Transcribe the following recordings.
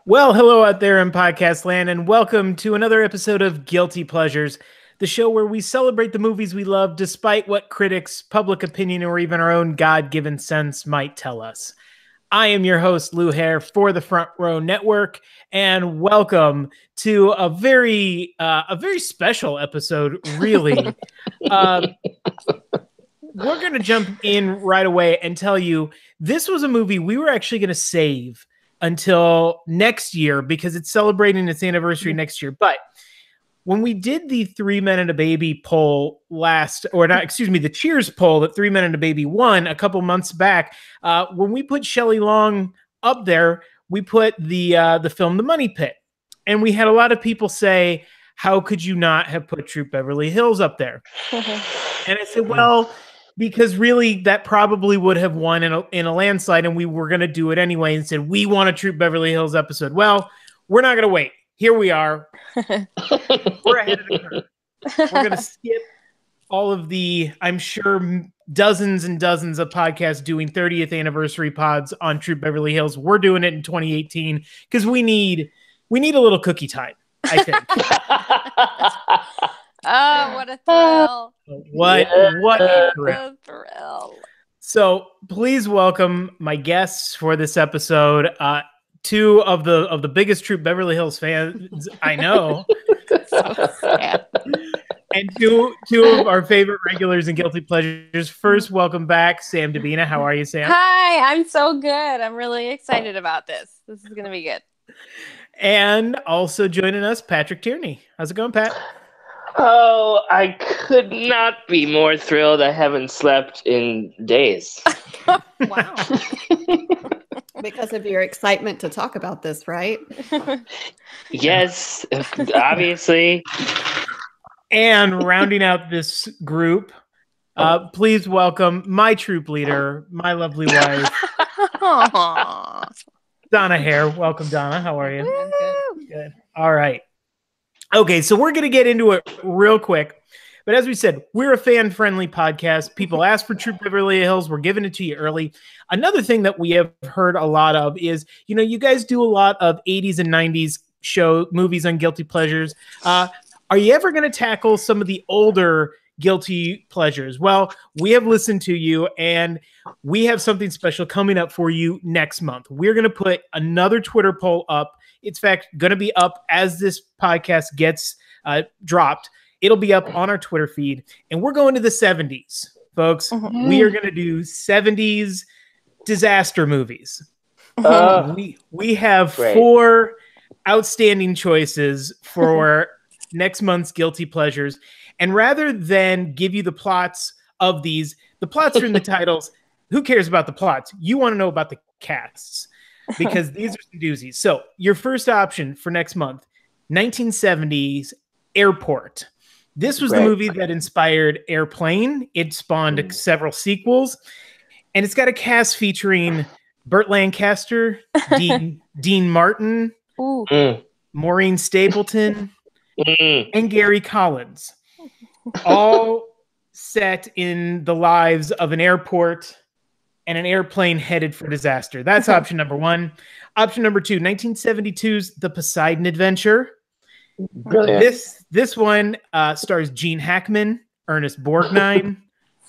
Well, hello out there in podcast land, and welcome to another episode of Guilty Pleasures, the show where we celebrate the movies we love despite what critics, public opinion, or even our own God-given sense might tell us. I am your host, Lou Hare, for the Front Row Network, and welcome to a very special episode, really. We're going to jump in right away and tell you this was a movie we were actually going to save until next year because it's celebrating its anniversary next year. But when we did the 3 Men and a Baby poll the Cheers poll that 3 Men and a Baby won a couple months back, when we put Shelley Long up there, we put the film The Money Pit. And we had a lot of people say, how could you not have put Troop Beverly Hills up there? And I said, well, because really that probably would have won in a landslide, and we were going to do it anyway and said, we want a Troop Beverly Hills episode. Well, we're not going to wait. Here we are. We're ahead of the curve. We're going to skip all of the, I'm sure, dozens and dozens of podcasts doing 30th anniversary pods on Troop Beverly Hills. We're doing it in 2018 because we need a little cookie time, I think. Oh, what a thrill. What a thrill. So please welcome my guests for this episode. Two of the biggest Troop Beverly Hills fans I know. And two of our favorite regulars and guilty pleasures. First, welcome back, Sam Dabina. How are you, Sam? Hi, I'm so good. I'm really excited about this. This is going to be good. And also joining us, Patrick Tierney. How's it going, Pat? Oh, I could not be more thrilled. I haven't slept in days. Wow. Because of your excitement to talk about this, right? Yes, obviously. And rounding out this group, please welcome my troop leader, my lovely wife, Donna Hare. Welcome, Donna. How are you? Good. All right. Okay, so we're going to get into it real quick. But as we said, we're a fan-friendly podcast. People ask for Troop Beverly Hills. We're giving it to you early. Another thing that we have heard a lot of is, you guys do a lot of 80s and 90s movies on Guilty Pleasures. Are you ever going to tackle some of the older Guilty Pleasures? Well, we have listened to you, and we have something special coming up for you next month. We're going to put another Twitter poll up. It's, in fact, going to be up as this podcast gets dropped. It'll be up on our Twitter feed, and we're going to the 70s, folks. Mm-hmm. We are going to do 70s disaster movies. We have four outstanding choices for next month's Guilty Pleasures, and rather than give you the plots of these, the plots are in the titles. Who cares about the plots? You want to know about the casts. Because these are some doozies. So your first option for next month, 1970s Airport. This was the movie that inspired Airplane. It spawned several sequels. And it's got a cast featuring Burt Lancaster, Dean Martin, Maureen Stapleton, and Gary Collins. All set in the lives of an airport and an airplane headed for disaster. That's option number one. Option number two, 1972's The Poseidon Adventure. Brilliant. This one stars Gene Hackman, Ernest Borgnine,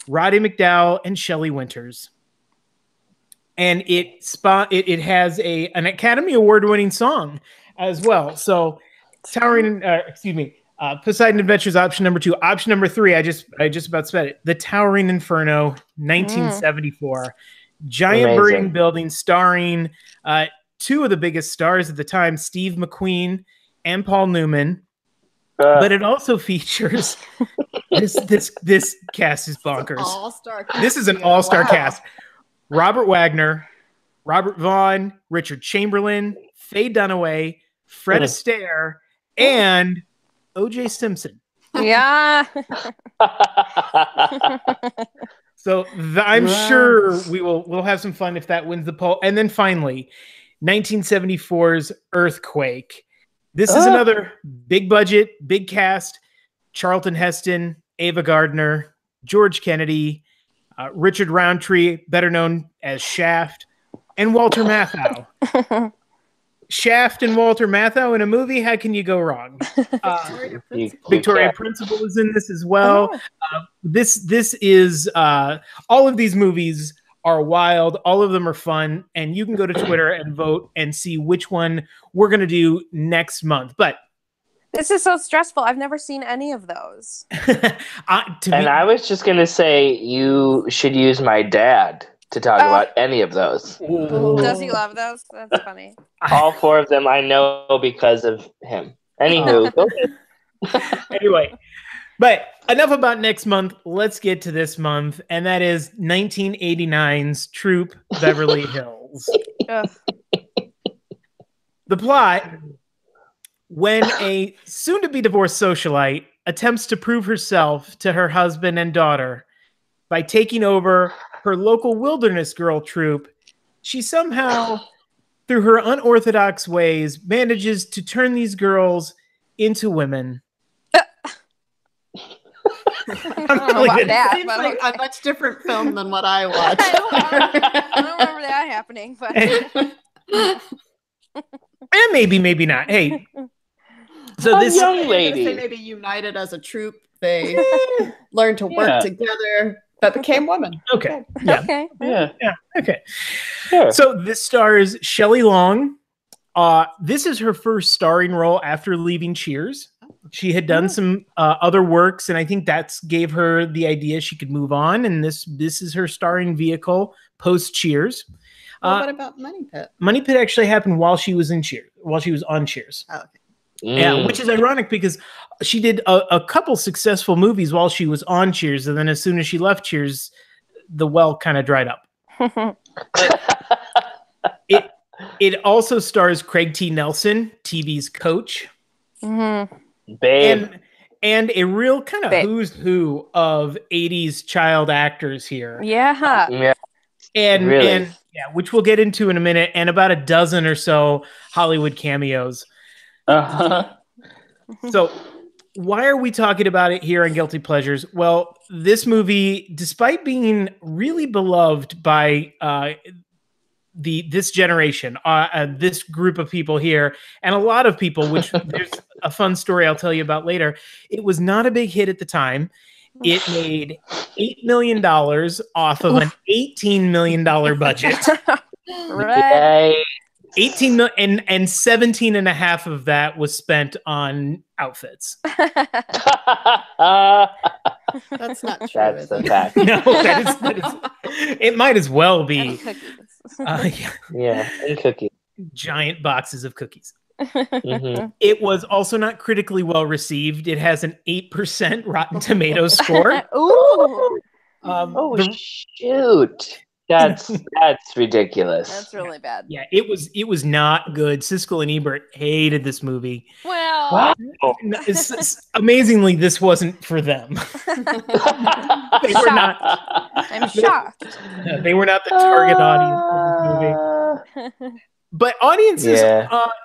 Roddy McDowall, and Shelley Winters. And it has an Academy Award-winning song as well. So, Poseidon Adventure is option number two. Option number three, I just about said it. The Towering Inferno, 1974. Giant burning building starring two of the biggest stars at the time, Steve McQueen and Paul Newman. But it also features this cast is bonkers. This is an all-star cast. Robert Wagner, Robert Vaughn, Richard Chamberlain, Faye Dunaway, Fred Astaire, and O.J. Simpson. Yeah. So I'm sure we'll have some fun if that wins the poll. And then finally, 1974's Earthquake. This is another big budget, big cast. Charlton Heston, Ava Gardner, George Kennedy, Richard Roundtree, better known as Shaft, and Walter Matthau. Shaft and Walter Matthau in a movie. How can you go wrong? Victoria Principal is in this as well. This is all of these movies are wild. All of them are fun, and you can go to Twitter and vote and see which one we're going to do next month. But this is so stressful. I've never seen any of those. I was just going to say you should use my dad to talk about any of those. Does he love those? That's funny. All 4 of them I know because of him. Anywho. Anyway, but enough about next month. Let's get to this month, and that is 1989's Troop Beverly Hills. The plot: when a soon-to-be divorced socialite attempts to prove herself to her husband and daughter by taking over her local wilderness girl troop, she somehow, through her unorthodox ways, manages to turn these girls into women. Seems like a much different film than what I watched. I don't remember that happening, but and maybe not. Hey, so this young lady maybe united as a troop, they learned to work together, but became women. Okay. Okay. Okay. Sure. So this stars Shelley Long. This is her first starring role after leaving Cheers. She had done some other works, and I think that's gave her the idea she could move on. And this is her starring vehicle post Cheers. Well, what about Money Pit? Money Pit actually happened while she was in Cheers, while she was on Cheers. Oh, okay. Yeah, which is ironic because she did a couple successful movies while she was on Cheers, and then as soon as she left Cheers, the well kind of dried up. It also stars Craig T. Nelson, TV's coach. Babe. And a real kind of who's who of 80s child actors here. Yeah. And which we'll get into in a minute, and about a dozen or so Hollywood cameos. So why are we talking about it here on Guilty Pleasures? Well, this movie, despite being really beloved by this generation, this group of people here, and a lot of people, which there's a fun story I'll tell you about later, it was not a big hit at the time. It made $8 million off of an $18 million budget. Right. 18 million, and 17 and a half of that was spent on outfits. That's not true. That's the fact. No, that is it might as well be. And cookies. And cookies. Giant boxes of cookies. It was also not critically well received. It has an 8% Rotten Tomatoes score. Ooh. Shoot. That's ridiculous. That's really bad. Yeah, it was not good. Siskel and Ebert hated this movie. Well, Amazingly, this wasn't for them. They were not. I'm shocked. They were not the target audience of this movie. But audiences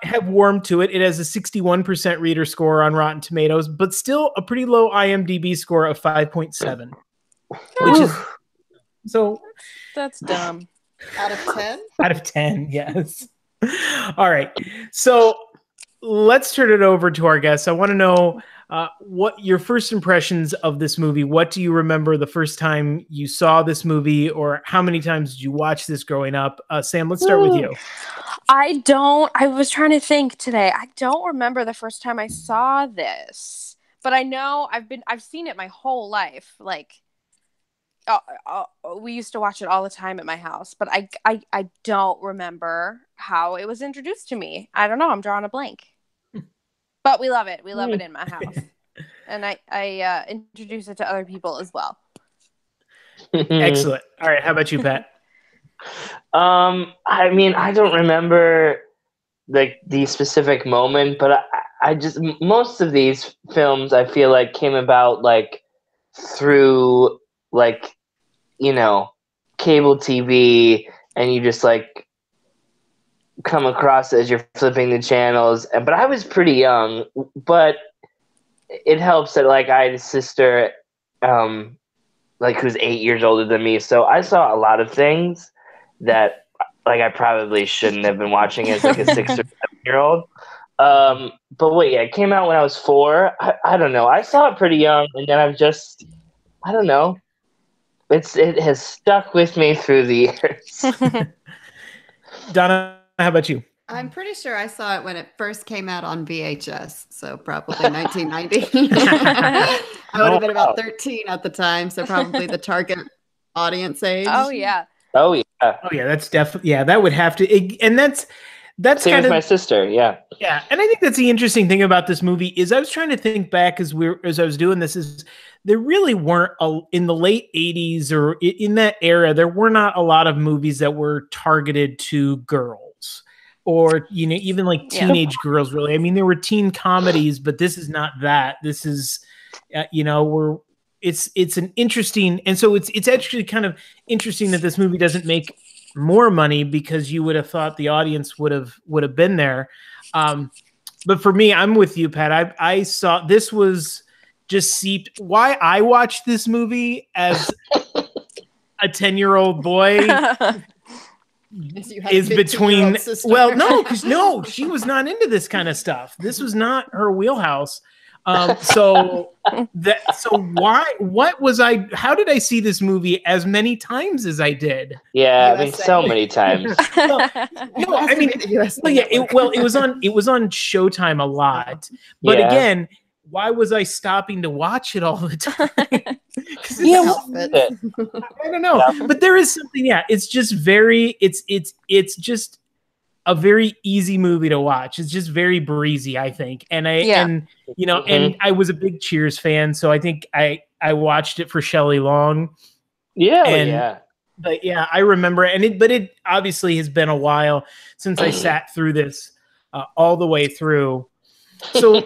have warmed to it. It has a 61% reader score on Rotten Tomatoes, but still a pretty low IMDb score of 5.7, which is so. That's dumb. Out of 10? Out of 10, yes. All right. So let's turn it over to our guests. I want to know what your first impressions of this movie. What do you remember the first time you saw this movie, or how many times did you watch this growing up? Sam, let's start with you. I was trying to think today. I don't remember the first time I saw this, but I know I've seen it my whole life. Like, we used to watch it all the time at my house, but I don't remember how it was introduced to me. I don't know. I'm drawing a blank. But we love it. We love it in my house. And I introduce it to other people as well. Excellent. All right. How about you, Pat? I mean, I don't remember like the specific moment, but I just, most of these films I feel like came about like through like, you know, cable TV, and you just like come across it as you're flipping the channels. But I was pretty young, but it helps that like I had a sister like who's 8 years older than me, so I saw a lot of things that like I probably shouldn't have been watching as like a 6 or 7-year-old. But wait, yeah, it came out when I was 4. I don't know. I saw it pretty young, and then I don't know. It has stuck with me through the years. Donna, how about you? I'm pretty sure I saw it when it first came out on VHS, so probably 1990. I would have been about 13 at the time, so probably the target audience age. Oh yeah. Oh yeah. Oh yeah, that's definitely that would have to, and that's Same kind as of my sister. Yeah. Yeah, and I think that's the interesting thing about this movie is I was trying to think back as I was doing this is there really weren't in the late 80s or in that era there were not a lot of movies that were targeted to girls or even like teenage girls really. I mean there were teen comedies but this is not that. This is it's an interesting, and so it's actually kind of interesting that this movie doesn't make more money because you would have thought the audience would have been there. But for me, I'm with you, Pat. I saw this was just seeped. Why I watched this movie as a 10-year-old boy is between. Well, no, because she was not into this kind of stuff. This was not her wheelhouse. So what was I? How did I see this movie as many times as I did? Yeah, USA. I mean, so many times. I mean, it was on Showtime a lot, but again, why was I stopping to watch it all the time? I don't know, but there is something. Yeah, it's just very. It's just a very easy movie to watch. It's just very breezy, I think. And and I was a big Cheers fan, so I think I watched it for Shelley Long. Yeah, But yeah, I remember it. But it obviously has been a while since I sat through this all the way through. So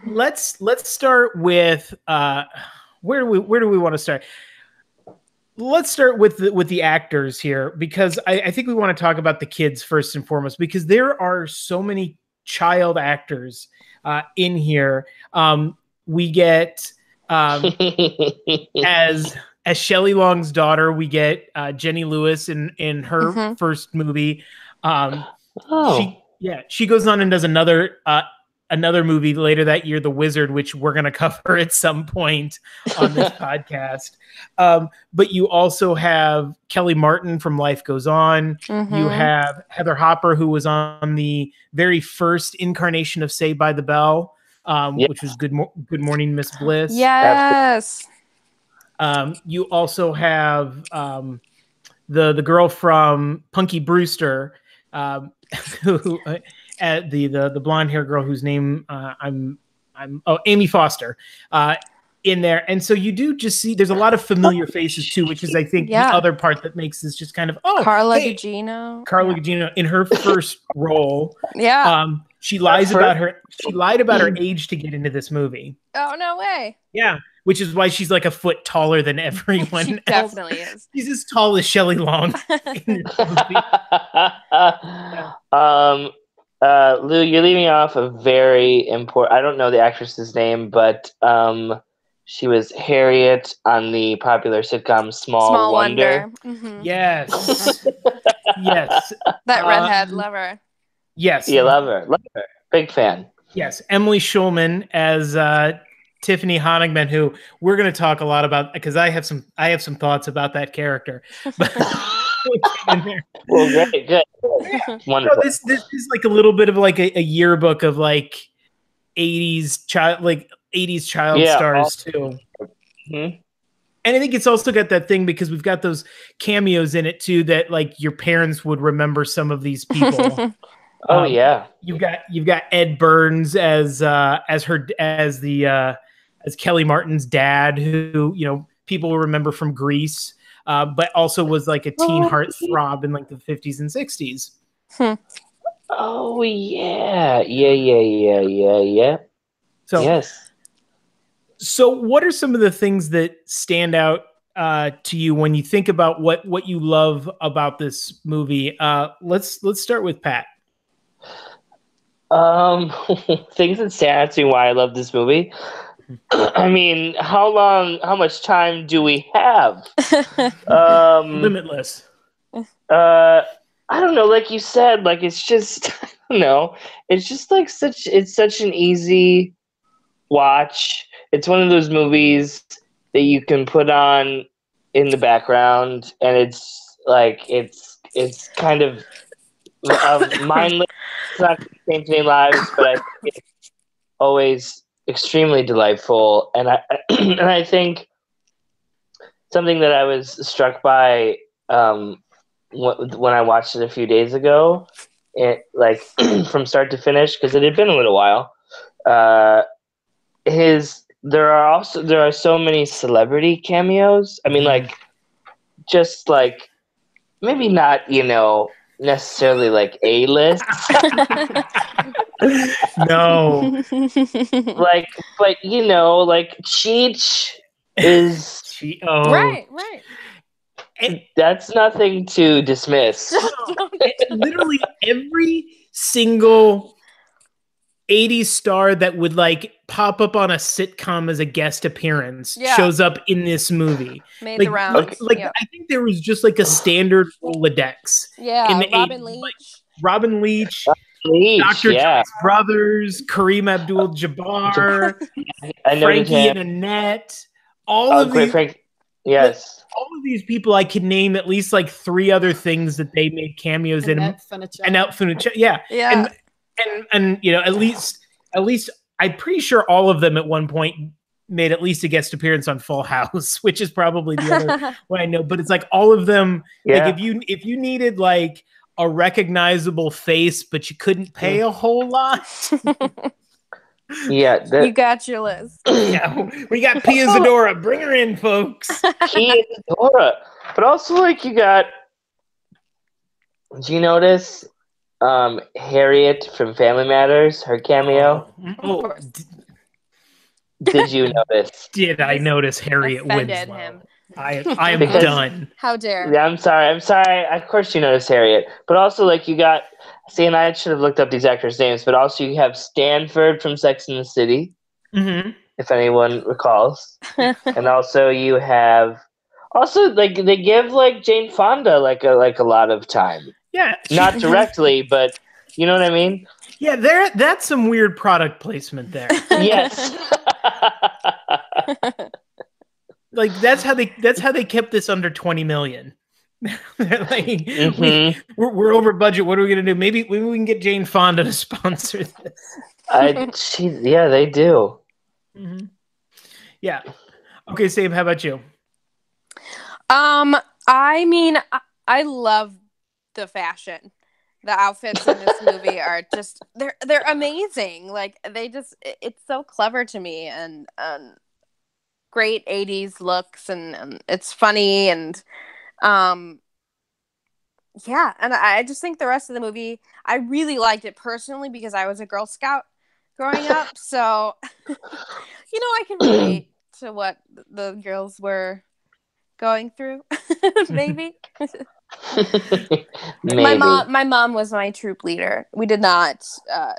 let's start with where do we want to start? Let's start with the actors here because I think we want to talk about the kids first and foremost because there are so many child actors in here. We get as Shelley Long's daughter, we get Jenny Lewis in her first movie. She goes on and does another movie later that year, The Wizard, which we're going to cover at some point on this podcast. But you also have Kelly Martin from Life Goes On. You have Heather Hopper, who was on the very first incarnation of Saved by the Bell, which was Good Morning, Miss Bliss. Yes. You also have the girl from Punky Brewster, who the blonde hair girl whose name Amy Foster in there. And so you do just see there's a lot of familiar faces too, which is I think the other part that makes this just kind of Carla Gugino in her first role. She lied about her age to get into this movie. Oh no way. Yeah. Which is why she's like a foot taller than everyone she else. Definitely is. She's as tall as Shelley Long. Lou, you're leaving off a very important. I don't know the actress's name, but she was Harriet on the popular sitcom Small Wonder. Yes, yes. That redhead, love her. Yes, you love her. Big fan. Yes, Emily Schulman as Tiffany Honigman, who we're going to talk a lot about because I have some thoughts about that character. Well, great, good. Yeah. Wonderful. This is like a little bit of like a yearbook of like 80s child stars too. And I think it's also got that thing because we've got those cameos in it too that like your parents would remember some of these people. You've got Ed Burns as Kelly Martin's dad, who people will remember from Grease. But also was like a teen heartthrob in like the 50s and 60s. Oh yeah. So yes. So what are some of the things that stand out to you when you think about what you love about this movie? Let's start with Pat. Things that stand out to me why I love this movie. I mean, how much time do we have? Limitless. I don't know, like you said, like it's just I don't know. It's just like it's such an easy watch. It's one of those movies that you can put on in the background, and it's like it's kind of mindless. It's not the same to lives, but I think it's always extremely delightful. And and I think something that I was struck by when I watched it a few days ago, like from start to finish, because it had been a little while. There are so many celebrity cameos. I mean, like just like maybe not necessarily like A-list. No. Like, but like Cheech is right. And that's nothing to dismiss. literally every single 80s star that would like pop up on a sitcom as a guest appearance shows up in this movie. Made the rounds. I think there was just like a standard Rolodex. Yeah, in the Robin 80s. Leach. Like, Robin Leach, Dr. Jones Brothers, Kareem Abdul-Jabbar, Frankie and Annette. All of these. Yes. All of these people, I could name at least like 3 other things that they made cameos in. Annette Funicello. Yeah. And at least I'm pretty sure all of them at one point made at least a guest appearance on Full House, which is probably the other one I know. But it's like all of them. Yeah. Like if you needed like a recognizable face, but you couldn't pay a whole lot. Yeah, you got your list. Yeah, we got Pia Zadora. Bring her in, folks. Pia Zadora, but also like you got. Do you notice Harriet from Family Matters? Her cameo. Did you notice? Did I notice Harriet Winslow? Him. I am done. How dare? Yeah, I'm sorry. Of course you noticed Harriet, but also like you got. See, and I should have looked up these actors' names, but also you have Stanford from Sex and the City, if anyone recalls, and also you have like they give like Jane Fonda like a lot of time. Yeah, not directly, but you know what I mean. Yeah, that's some weird product placement there. Yes. Like that's how they kept this under 20 million. Like, we're over budget. What are we gonna do? Maybe we can get Jane Fonda to sponsor this. They do. Mm-hmm. Yeah. Okay, Sabe, how about you? I mean, I love the fashion. The outfits in this movie are just they're amazing. Like it's so clever to me and great 80s looks and it's funny and yeah, and I just think the rest of the movie, I really liked it personally because I was a Girl Scout growing up, so I can relate to what the girls were going through. Maybe. Maybe. My mom was my troop leader. We did not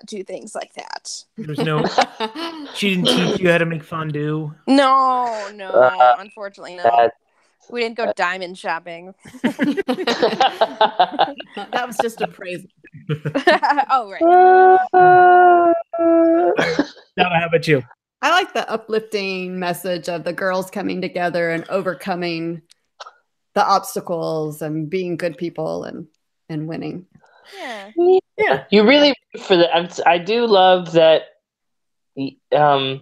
do things like that. She didn't teach you how to make fondue? No, unfortunately no. We didn't go diamond shopping. That was just appraisal. Oh, right. Donna, how about you? I like the uplifting message of the girls coming together and overcoming the obstacles and being good people and winning. Yeah. You really for that. I do love that. That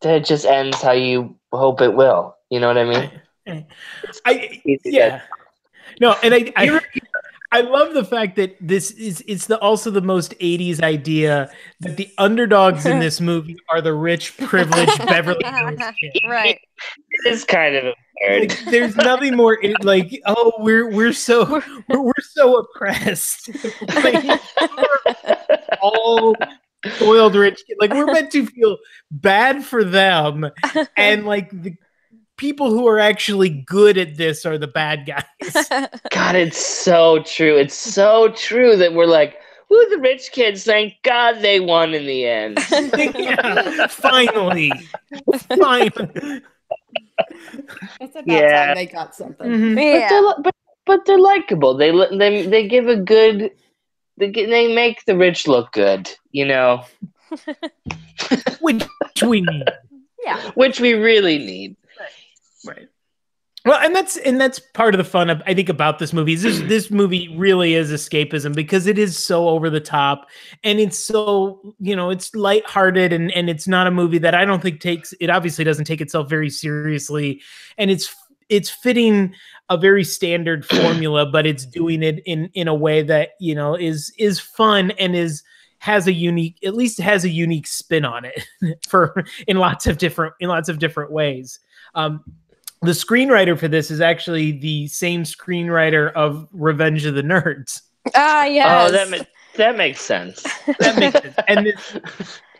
it just ends how you hope it will. You know what I mean? No, and I love the fact that it's also the most 80s idea that the underdogs in this movie are the rich, privileged Beverly Hills kids. Right. It is kind of absurd. Like, there's nothing more like, oh, we're so oppressed. Like, we're all spoiled rich kids. Like, we're meant to feel bad for them, and like the people who are actually good at this are the bad guys. God, it's so true. It's so true that we're like, woo, the rich kids, thank God they won in the end. Yeah, finally. It's about time they got something. Yeah. But but they're likable. They give a good. They make the rich look good, you know. Which we need. Yeah. Which we really need. Right. Well, and that's part of the fun I think about this movie. This movie really is escapism because it is so over the top and it's so, it's lighthearted and it's not a movie that I don't think it obviously doesn't take itself very seriously, and it's fitting a very standard formula, but it's doing it in a way that, is fun and has a unique spin on it in lots of different ways. The screenwriter for this is actually the same screenwriter of Revenge of the Nerds. Ah, yes. Oh, that makes sense. That makes sense. And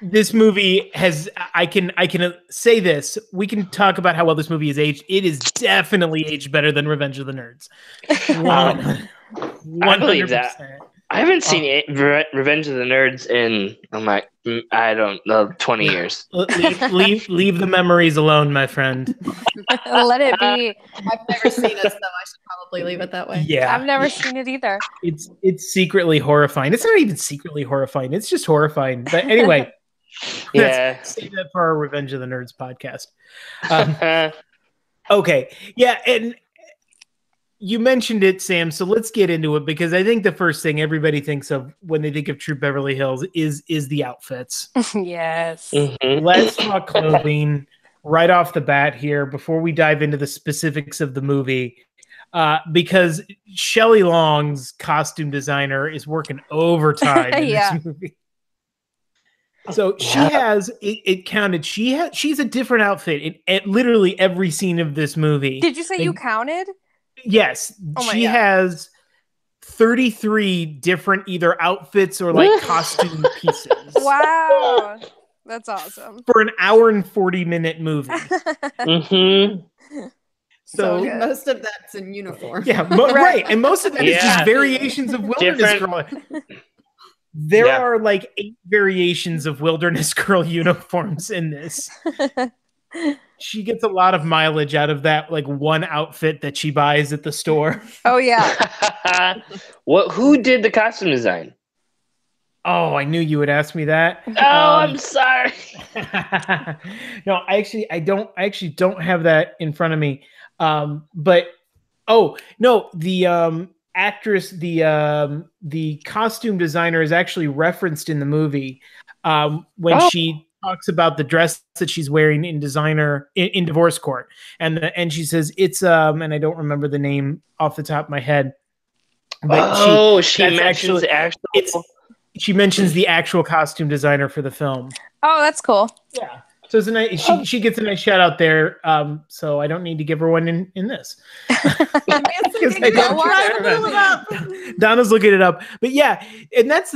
this movie has, I can say this. We can talk about how well this movie is aged. It is definitely aged better than Revenge of the Nerds. 100%. I believe that. I haven't seen Revenge of the Nerds in, I don't know, 20 years. Leave the memories alone, my friend. Let it be. I've never seen it, so I should probably leave it that way. Yeah. I've never seen it either. It's secretly horrifying. It's not even secretly horrifying. It's just horrifying. But anyway, let's save that for our Revenge of the Nerds podcast. Okay. Yeah, and you mentioned it, Sam, so let's get into it because I think the first thing everybody thinks of when they think of True Beverly Hills is the outfits. Yes. Mm-hmm. Let's talk clothing right off the bat here before we dive into the specifics of the movie, because Shelley Long's costume designer is working overtime in this movie. So she has it counted. She's a different outfit in literally every scene of this movie. Did you say you counted? Yes, she has 33 different either outfits or costume pieces. Wow, that's awesome for an hour and 40-minute movie. Mm-hmm. So most of that's in uniform. Yeah, right, and most of that is just variations of Wilderness Girl. There are 8 variations of Wilderness Girl uniforms in this. She gets a lot of mileage out of that one outfit that she buys at the store. Oh yeah. Who did the costume design? Oh, I knew you would ask me that. Oh, I'm sorry. No, I don't have that in front of me. But the actress, the costume designer is actually referenced in the movie when she talks about the dress that she's wearing in Divorce Court, and she says it's and I don't remember the name off the top of my head, but she mentions the actual costume designer for the film. Oh, that's cool. Yeah, so it's a nice, she gets a nice shout out there. So I don't need to give her one in this. Donna's looking it up, but yeah, and that's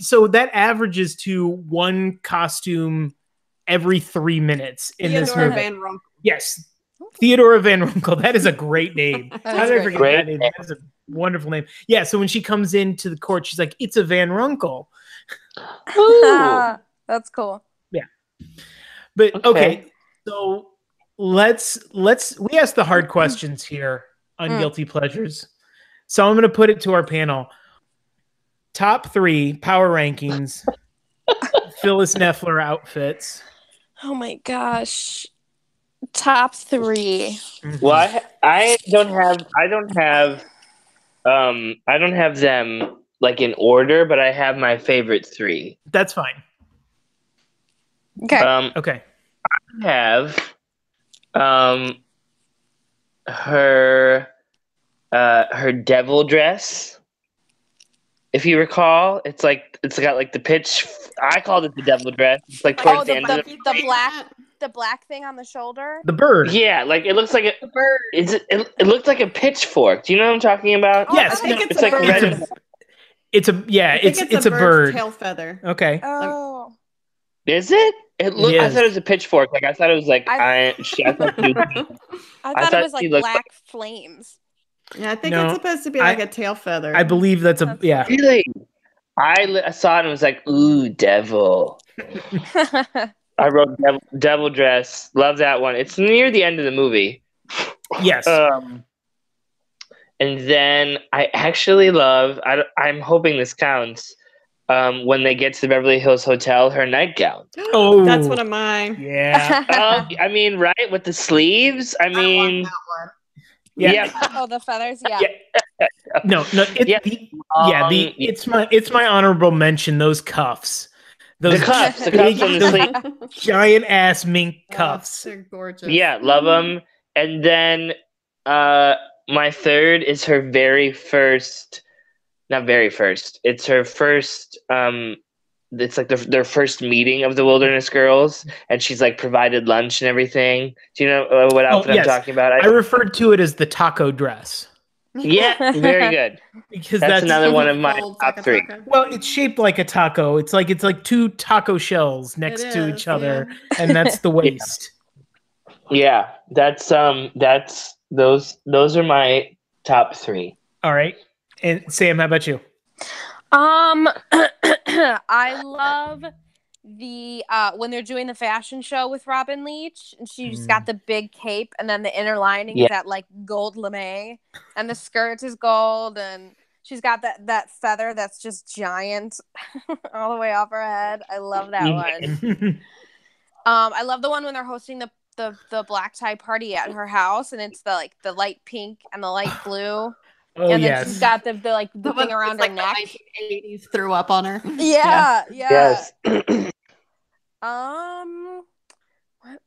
so that averages to one costume every 3 minutes in this movie. Van Runkle. Yes, Theodora Van Runkle. That is a great name. How did I forget that name? That is a wonderful name. Yeah, so when she comes into the court, she's like, "It's a Van Runkle." That's cool. Yeah, but okay, so let's we ask the hard questions here on Guilty Pleasures. So I'm going to put it to our panel. Top 3 power rankings. Phyllis Neffler outfits. Oh my gosh. Top 3. Well, I don't have them in order, but I have my favorite 3. That's fine. Okay. Okay. I have her devil dress. If you recall, it's got the pitch. I called it the devil dress. It's towards the end of the black thing on the shoulder. The bird. Yeah, it looks like a bird. It looked like a pitchfook. Do you know what I'm talking about? Yes, I think it's a bird. It's a bird tail feather. Okay. Oh. Is it? I thought it was a pitchfork. I thought it was I thought it was black flames. Yeah, I think it's supposed to be a tail feather. I believe that's a Really? I saw it and was like, ooh, devil. I wrote devil dress. Love that one. It's near the end of the movie. Yes. And And then I actually love, I'm hoping this counts, when they get to the Beverly Hills Hotel, her nightgown. Oh, That's one of mine. Yeah. I mean, right, with the sleeves. I mean, that one. Yeah. Oh, the feathers. Yeah. No. It's my honorable mention. Those cuffs. The cuffs on the sleeve. Giant ass mink cuffs. They're gorgeous. Yeah, love them. And then my third is her very first. Not very first. It's her first. It's like their first meeting of the Wilderness Girls, and she's like provided lunch and everything. Do you know what outfit I'm talking about? I referred to it as the taco dress. Yeah, very good. Because that's another one of my top three. Well, it's shaped like a taco. It's like two taco shells next to each other, and that's the waist. Yeah, that's those are my top three. All right, and Sam, how about you? I love the when they're doing the fashion show with Robin Leach, and she's got the big cape, and then the inner lining is that like gold lame, and the skirt is gold, and she's got that feather that's just giant all the way off her head. I love that one. I love the one when they're hosting the black tie party at her house, and it's the light pink and the light blue. Oh, and then she's got the thing around her neck. The 1980s threw up on her. Yeah. Yes. What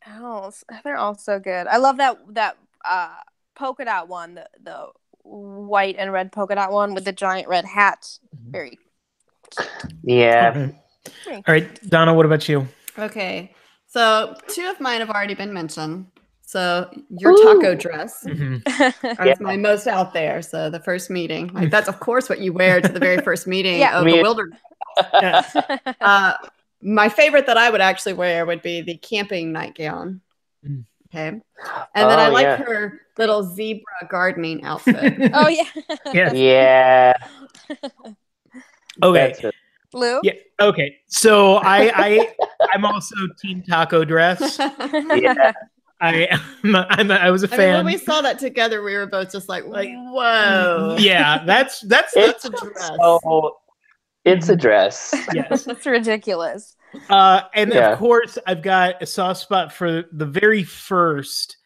else? They're all so good. I love that polka dot one, the white and red polka dot one with the giant red hat. Very. Yeah. All right, Donna, what about you? Okay, so 2 of mine have already been mentioned. So your taco dress is my most out there. So the first meeting, like that's of course what you wear to the very first meeting of the wilderness. My favorite that I would actually wear would be the camping nightgown. Okay, and then I like her little zebra gardening outfit. Oh yeah, yeah. Okay, Lou. Yeah. Okay, so I'm also team taco dress. Yeah. I was a fan. When we saw that together, we were both just like whoa. Yeah, that's a dress. Oh, it's a dress. Yes, that's ridiculous. And of course, I've got a soft spot for the very first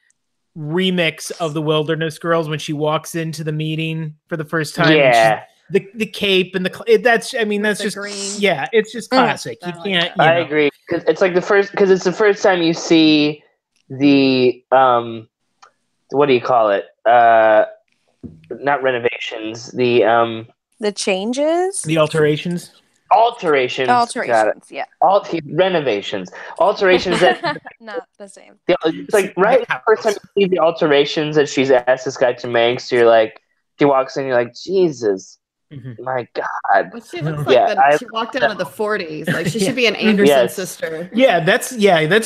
remix of the Wilderness Girls when she walks into the meeting for the first time. Yeah. The cape and that's just green. Yeah, it's just classic. You can't. I agree. It's like it's the first time you see the what do you call it? Not renovations. The changes. The alterations. Alterations. Yeah. Renovations. Alterations that not the same. It's like right the first time you see the alterations that she's asked this guy to make, so you're like, she walks in, you're like, Jesus. My God. Well, she looks like she walked out of the 40s. Like she should be an Anderson sister. Yeah, that's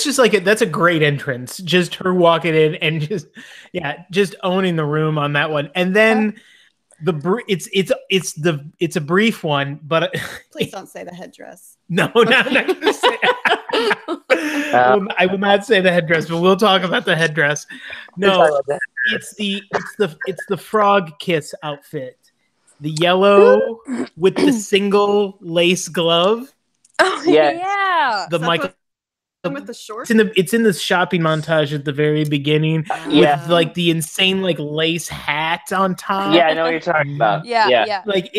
just like that's a great entrance. Just her walking in and just owning the room on that one. And then it's a brief one, but please don't say the headdress. No, I'm not gonna say I will not say the headdress, but we'll talk about the headdress. No, it's the frog kiss outfit. The yellow with the single lace glove. Oh yeah. The Michael with the shorts. It's in the shopping montage at the very beginning with like the insane like lace hat on top. Yeah, I know what you're talking about. Yeah. Like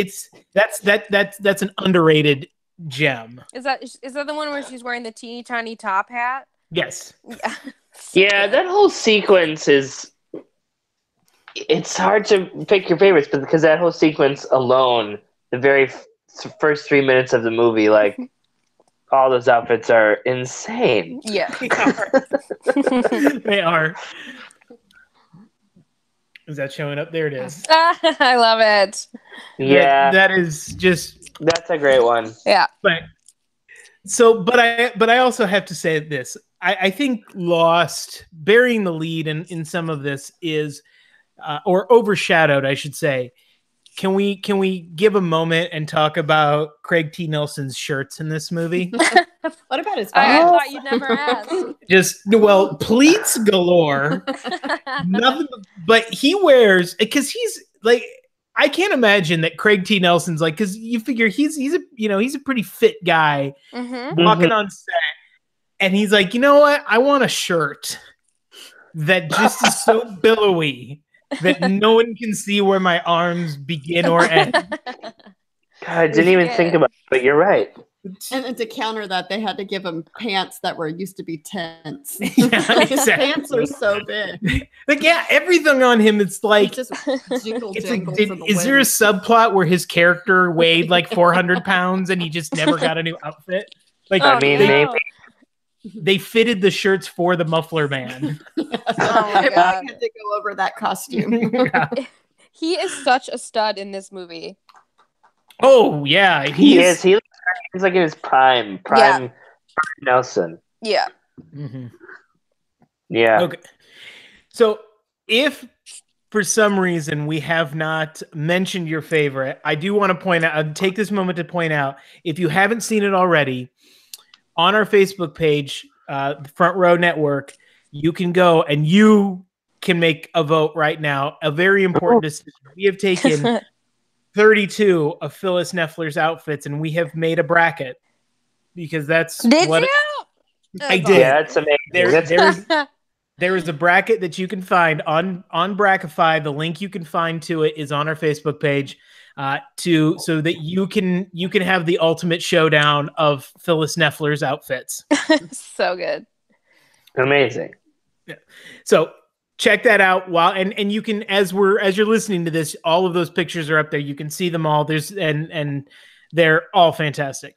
that's an underrated gem. Is that the one where she's wearing the teeny tiny top hat? Yes. Yeah. Yeah, that whole sequence is. It's hard to pick your favorites, but because that whole sequence alone, the very first 3 minutes of the movie, like all those outfits are insane. Yeah, they are. Is that showing up? There it is. I love it. Yeah, that is just. That's a great one. Yeah, but I also have to say this. I think Lost bearing the lead in some of this is. Or overshadowed, I should say. Can we give a moment and talk about Craig T. Nelson's shirts in this movie? What about his? I thought you'd never ask. Pleats galore. Nothing, but he wears because he's like I can't imagine that Craig T. Nelson's like, because you figure he's a pretty fit guy walking on set, and he's like, you know what? I want a shirt that just is so billowy that no one can see where my arms begin or end. God, I didn't even think about it, but you're right. And to counter that, they had to give him pants that used to be tents. Yeah, His pants are so big. Like, yeah, everything on him, it's like, It's just jingle is there a wind. subplot where his character weighed like 400 pounds and he just never got a new outfit? Like, maybe. They fitted the shirts for the muffler man. Oh my God. Had to go over that costume. Yeah. He is such a stud in this movie. Oh yeah, He is. He's like in his prime Nelson. Yeah. Mm-hmm. Yeah. Okay. So if for some reason we have not mentioned your favorite, I do want to point out, I'll take this moment to point out, if you haven't seen it already, on our Facebook page, Front Row Network, you can go and you can make a vote right now. A very important decision. We have taken 32 of Phyllis Neffler's outfits, and we have made a bracket because that's Did you? I did. Yeah, that's amazing. There is a bracket that you can find on Brackify. The link you can find to it is on our Facebook page, so that you can have the ultimate showdown of Phyllis Neffler's outfits. So good. Amazing. Yeah. So check that out and you can, as you're listening to this, all of those pictures are up there. You can see them all. And they're all fantastic.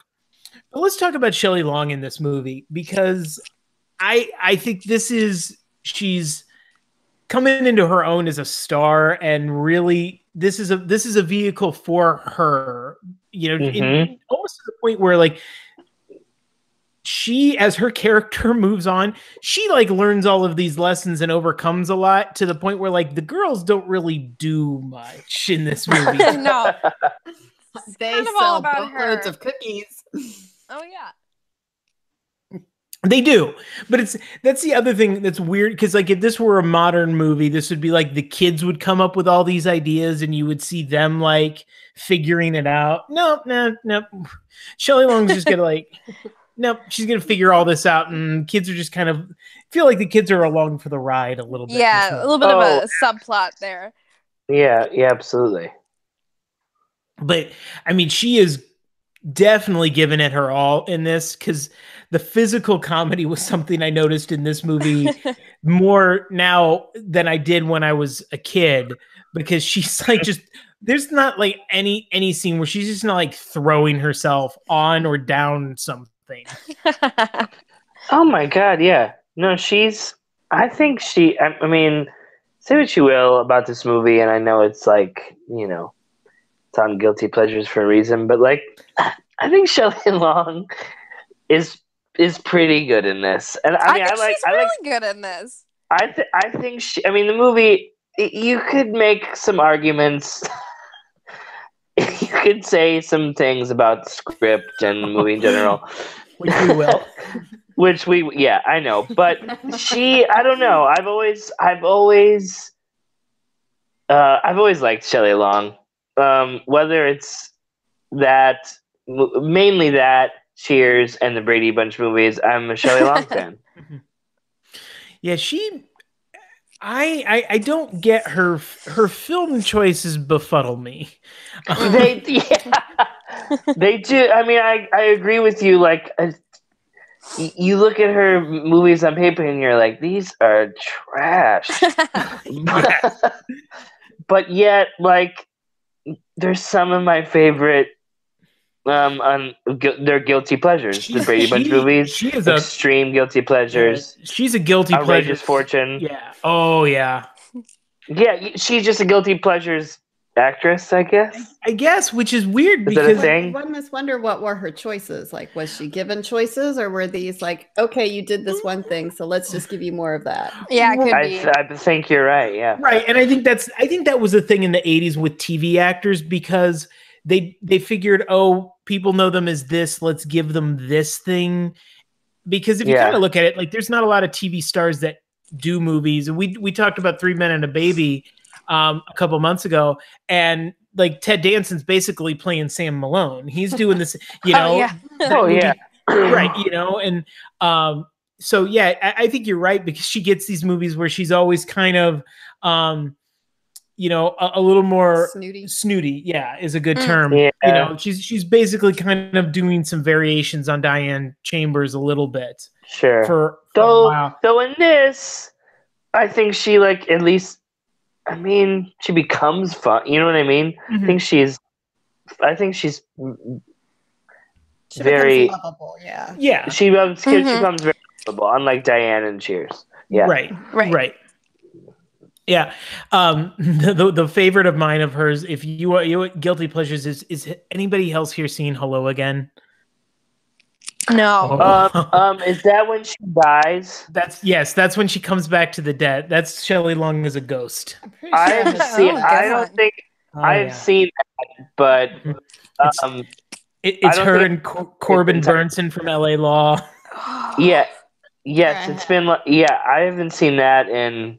But let's talk about Shelley Long in this movie, because I think she's coming into her own as a star, and really this is a vehicle for her, almost to the point where like she, as her character moves on, she like learns all of these lessons and overcomes a lot, to the point where like the girls don't really do much in this movie. No. They kind of all sell about boatloads her. of cookies. Oh yeah. They do, but that's the other thing that's weird, because like if this were a modern movie, this would be like the kids would come up with all these ideas and you would see them like figuring it out. No. Shelley Long's just gonna like, nope, she's gonna figure all this out, and kids are just kind of feel like the kids are along for the ride a little bit. Yeah, a little bit of a subplot there. Yeah, absolutely. But I mean, she is definitely giving it her all in this, because the physical comedy was something I noticed in this movie more now than I did when I was a kid, because she's like, just, there's not like any scene where she's just not like throwing herself on or down something. Oh my God, yeah. No, I mean, say what you will about this movie, and I know it's like, it's on Guilty Pleasures for a reason, but like, I think Shelley Long is pretty good in this, and I mean, she's really good in this. I think the movie, you could make some arguments. You could say some things about the script and the movie in general, Which we will. Yeah, I know, but I don't know. I've always liked Shelley Long. Whether it's that, mainly that, Cheers, and the Brady Bunch movies, I'm a Shelley Long fan. Yeah, I don't get her film choices befuddle me. They do. I mean, I agree with you. Like, you look at her movies on paper and you're like, these are trash. But yet, like, there's some of my favorite they're guilty pleasures. The Brady Bunch movies, she is extreme guilty pleasures. She's a guilty pleasure. Outrageous Fortune. Yeah. Oh yeah. Yeah, she's just a guilty pleasures actress, I guess. Which is weird, because because one must wonder, what were her choices? Like, was she given choices, or were these like, okay, you did this one thing, so let's just give you more of that? Yeah, it could be. I think you're right. Yeah. Right, and I think that was a thing in the 80s with TV actors, because they figured, oh, people know them as this, let's give them this thing. Because if you kind of look at it, like, there's not a lot of TV stars that do movies. And we talked about 3 Men and a Baby a couple months ago, and like Ted Danson's basically playing Sam Malone. He's doing this, you know. Right, you know, and so yeah, I think you're right, because she gets these movies where she's always kind of you know, a little more snooty, yeah, is a good term. Yeah. You know, she's basically kind of doing some variations on Diane Chambers a little bit. Sure. For a while. Though in this, I think she like at least, I mean, she becomes fun. You know what I mean? Mm-hmm. I think she's She very lovable. Yeah. Yeah. She becomes very lovable, unlike Diane and Cheers. Yeah. Right. Yeah. The favorite of mine of hers, if you guilty pleasures, is anybody else here seen Hello Again? No. Is that when she dies? That's when she comes back to the dead. That's Shelley Long as a ghost. I've seen. I don't think I've seen that, but it's her and Corbin Burnson from LA Law. Yeah. Yes, it's been. Yeah, I haven't seen that in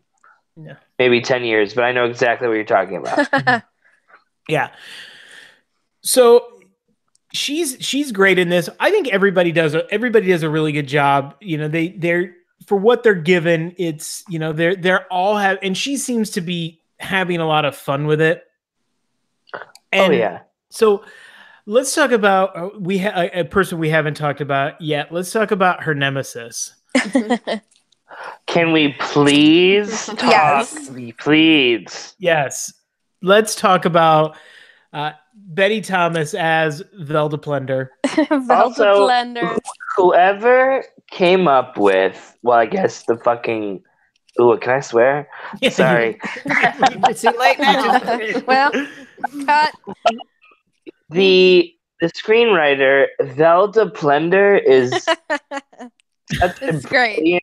maybe 10 years, but I know exactly what you're talking about. Yeah. So. She's great in this. I think everybody does a really good job. You know, they're for what they're given. It's, you know, they're all have, and she seems to be having a lot of fun with it. And so let's talk about a person we haven't talked about yet. Let's talk about her nemesis. Can we please talk? Yes. Please. Yes. Let's talk about Betty Thomas as Velda Plender. Plender. Whoever came up with, well, I guess the fucking. Ooh, can I swear? Sorry. It's too late now. Well, cut. The screenwriter Velda Plender is such a great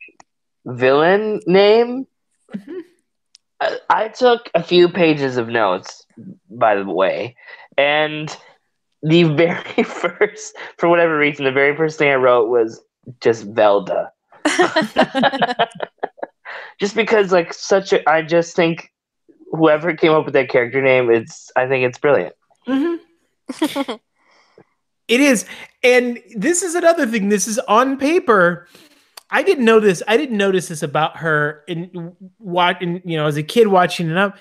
villain name. I took a few pages of notes, by the way, and the very first, for whatever reason, the very first thing I wrote was just Velda. Just because, like, I just think whoever came up with that character name, I think it's brilliant. Mm-hmm. It is. And this is another thing. This is on paper. I didn't notice this about her in watching, you know, as a kid watching it up.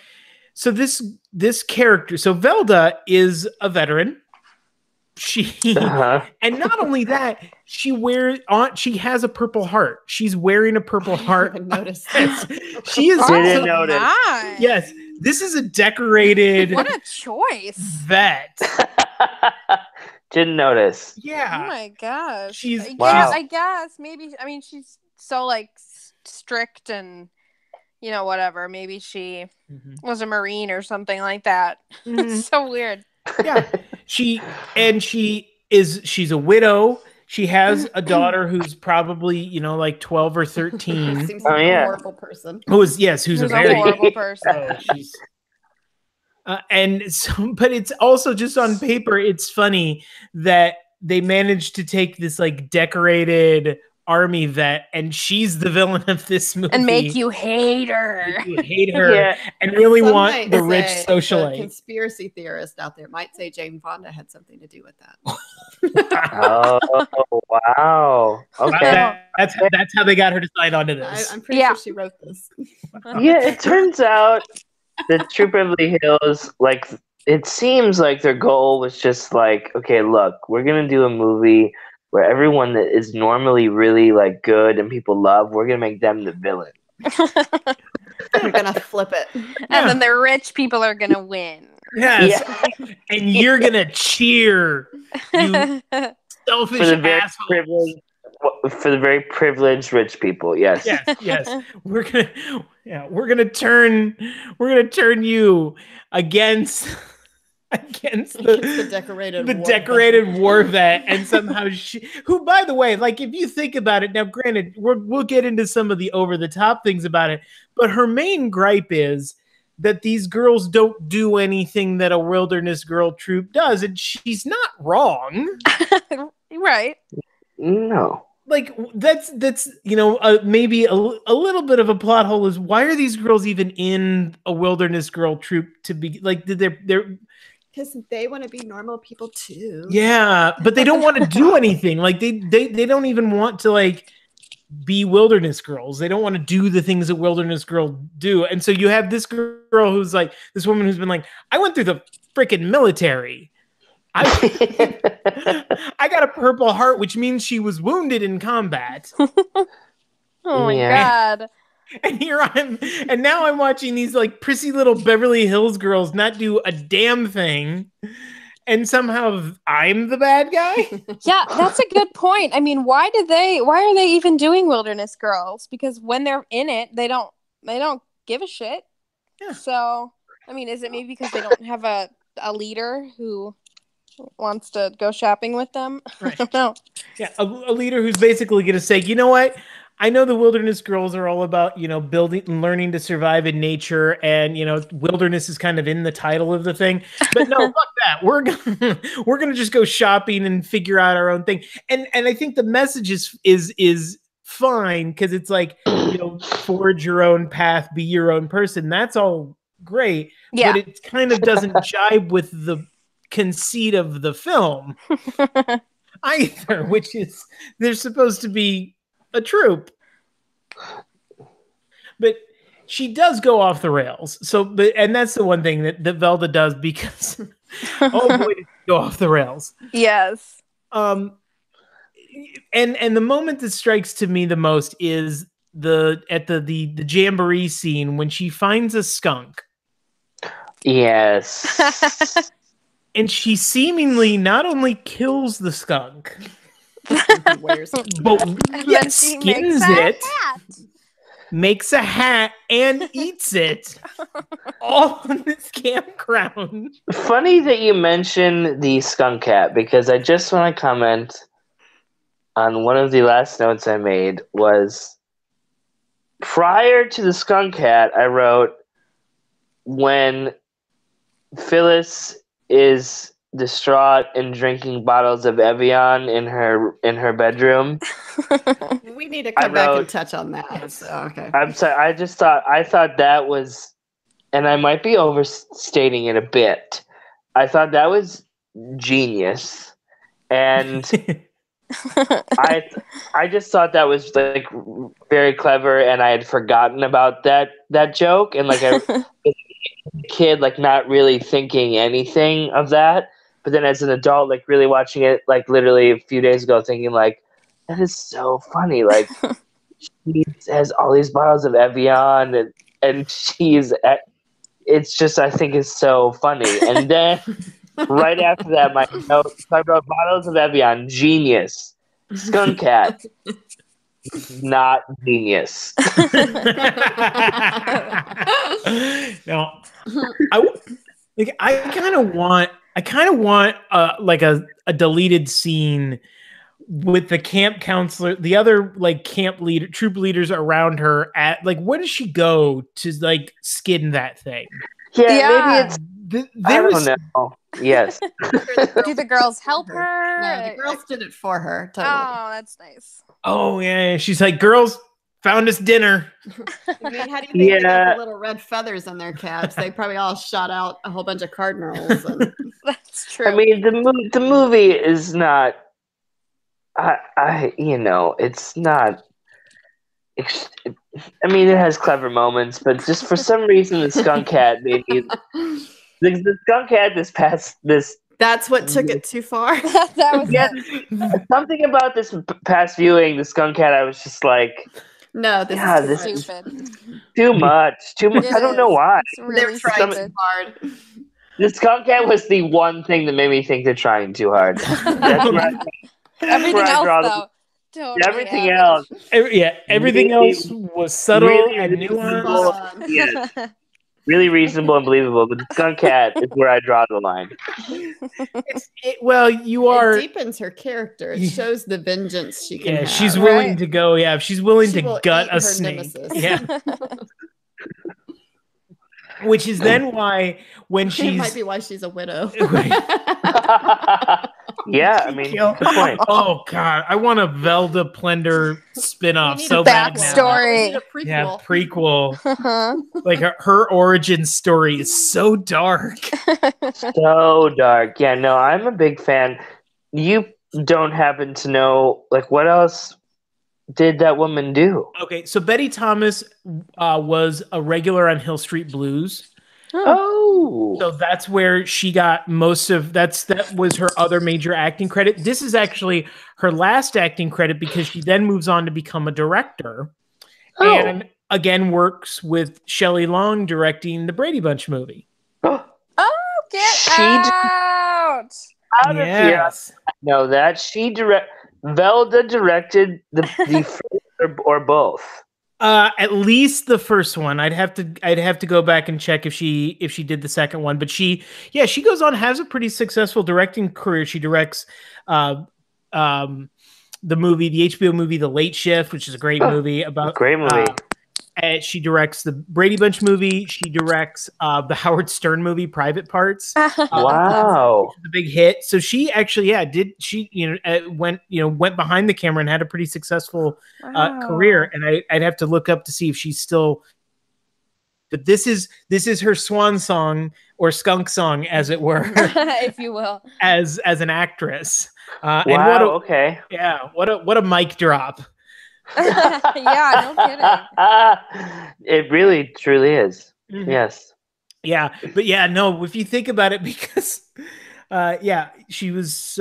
So this character, so Velda is a veteran. And not only that, she has a Purple Heart. She's wearing a Purple Heart. I noticed this. She is. Didn't notice. Nice. Yes, this is a decorated. What a choice. Vet. Didn't notice. Yeah. Oh my gosh. She's wow. I guess maybe. I mean, she's so like strict and, you know, whatever. Maybe she was a Marine or something like that. It's so weird. Yeah. She's a widow. She has a daughter who's probably, you know, like 12 or 13. Seems like a horrible person. Who's a very horrible person. And so, but it's also just on paper. It's funny that they managed to take this like decorated army vet, and she's the villain of this movie, and make you hate her, and really want the rich The socialite. conspiracy theorist out there might say Jane Fonda had something to do with that. Oh wow! Okay, that's how they got her to sign on to this. I'm pretty sure she wrote this. Yeah, it turns out that True Beverly Hills, like, it seems like their goal was just like, okay, look, we're gonna do a movie where everyone that is normally really like good and people love, we're gonna make them the villain. We're gonna flip it, and then the rich people are gonna win. Yes, and you're gonna cheer, you selfish asshole. For the very privileged rich people, yes. Yes. We're gonna turn you against the decorated war vet, and somehow who, by the way, like, if you think about it now, granted, we'll get into some of the over the top things about it, but her main gripe is that these girls don't do anything that a wilderness girl troop does, and she's not wrong. Right. No. Like, that's you know, maybe a little bit of a plot hole is, why are these girls even in a wilderness girl troop to be like, they're because they want to be normal people too. Yeah, but they don't want to do anything. Like they don't even want to like be wilderness girls. They don't want to do the things that wilderness girls do. And so you have this girl who's like this woman who's been like, I went through the freaking military. I got a Purple Heart, which means she was wounded in combat. Oh my God. And now I'm watching these like prissy little Beverly Hills girls not do a damn thing. And somehow I'm the bad guy? Yeah, that's a good point. I mean, why are they even doing Wilderness Girls? Because when they're in it, they don't give a shit. Yeah. So, I mean, is it maybe because they don't have a leader who wants to go shopping with them? Right. I don't know. Yeah, a leader who's basically going to say, you know what? I know the Wilderness Girls are all about, building and learning to survive in nature, and wilderness is kind of in the title of the thing. But no, fuck that. We're gonna just go shopping and figure out our own thing. And I think the message is fine because it's like forge your own path, be your own person. That's all great. Yeah. But it kind of doesn't jibe with the conceit of the film either, which is they're supposed to be a troop, but she does go off the rails. And that's the one thing that Velda does because oh boy, did she go off the rails. Yes. And the moment that strikes to me the most is the jamboree scene when she finds a skunk. Yes. And she seemingly not only kills the skunk, but skins it, makes a hat, and eats it all on this campground. Funny that you mention the skunk hat because I just want to comment on one of the last notes I made was prior to the skunk hat, I wrote when Phyllis is distraught and drinking bottles of Evian in her bedroom. We need to come back and touch on that. So, okay. I'm sorry. I thought that was, and I might be overstating it a bit. I thought that was genius, and I just thought that was like very clever, and I had forgotten about that joke, and like a kid like not really thinking anything of that. But then as an adult, like really watching it, like literally a few days ago, thinking like, that is so funny. Like she has all these bottles of Evian and it's just, I think it's so funny. And then right after that, my notes, I wrote bottles of Evian, genius. Skunk cat, not genius. No, I kind of want like a deleted scene with the camp counselor, the other like troop leaders around her at like, where does she go to like skin that thing? Yeah. Maybe it's, I don't know. Yes. Do the girls help her? No, the girls did it for her. Totally. Oh, that's nice. Oh yeah, she's like, girls, found us dinner. I mean, how do you think they got the little red feathers on their caps? They probably all shot out a whole bunch of cardinals. And... That's true. I mean, the movie is not. It's not. I mean, it has clever moments, but just for some reason, the skunk cat made me. The skunk cat this. That's what took it too far. That was something about this past viewing. The skunk cat, I was just like. No, this is stupid. Too much. I don't know why. It's really stupid. Hard. The skunk cat was the one thing that made me think they're trying too hard. Everything else, though. Everything else. Everything else was subtle and nuanced. Yes. Really reasonable and believable, but the skunk cat is where I draw the line. It deepens her character. It shows the vengeance she can have. She's willing to go. Yeah, she's willing to gut a snake. Nemesis. Yeah. Which is then why when she's it might be why she's a widow. Yeah, I mean, good point. Oh God, I want a Velda Plender spinoff so bad now. Backstory. Yeah, prequel. Uh-huh. Like her origin story is so dark. So dark. Yeah, no, I'm a big fan. You don't happen to know, like, what else did that woman do? Okay, so Betty Thomas was a regular on Hill Street Blues. Oh. So that's where she got most of that was her other major acting credit. This is actually her last acting credit because she then moves on to become a director. Oh. And again works with Shelley Long directing the Brady Bunch movie. Oh, get out! Out of here. I know that. Velda directed the first or both. At least the first one. I'd have to go back and check if she did the second one. But she goes on, has a pretty successful directing career. She directs the HBO movie The Late Shift, which is a great movie about great movie. She directs the Brady Bunch movie. She directs the Howard Stern movie Private Parts. Wow, the big hit. So she actually, went behind the camera and had a pretty successful career. And I'd have to look up to see if she's still. But this is her swan song or skunk song, as it were, if you will, as an actress. Wow. And Okay. Yeah. What a mic drop. Yeah, no kidding. It really truly is. Mm-hmm. Yes. Yeah, but no, if you think about it, because she was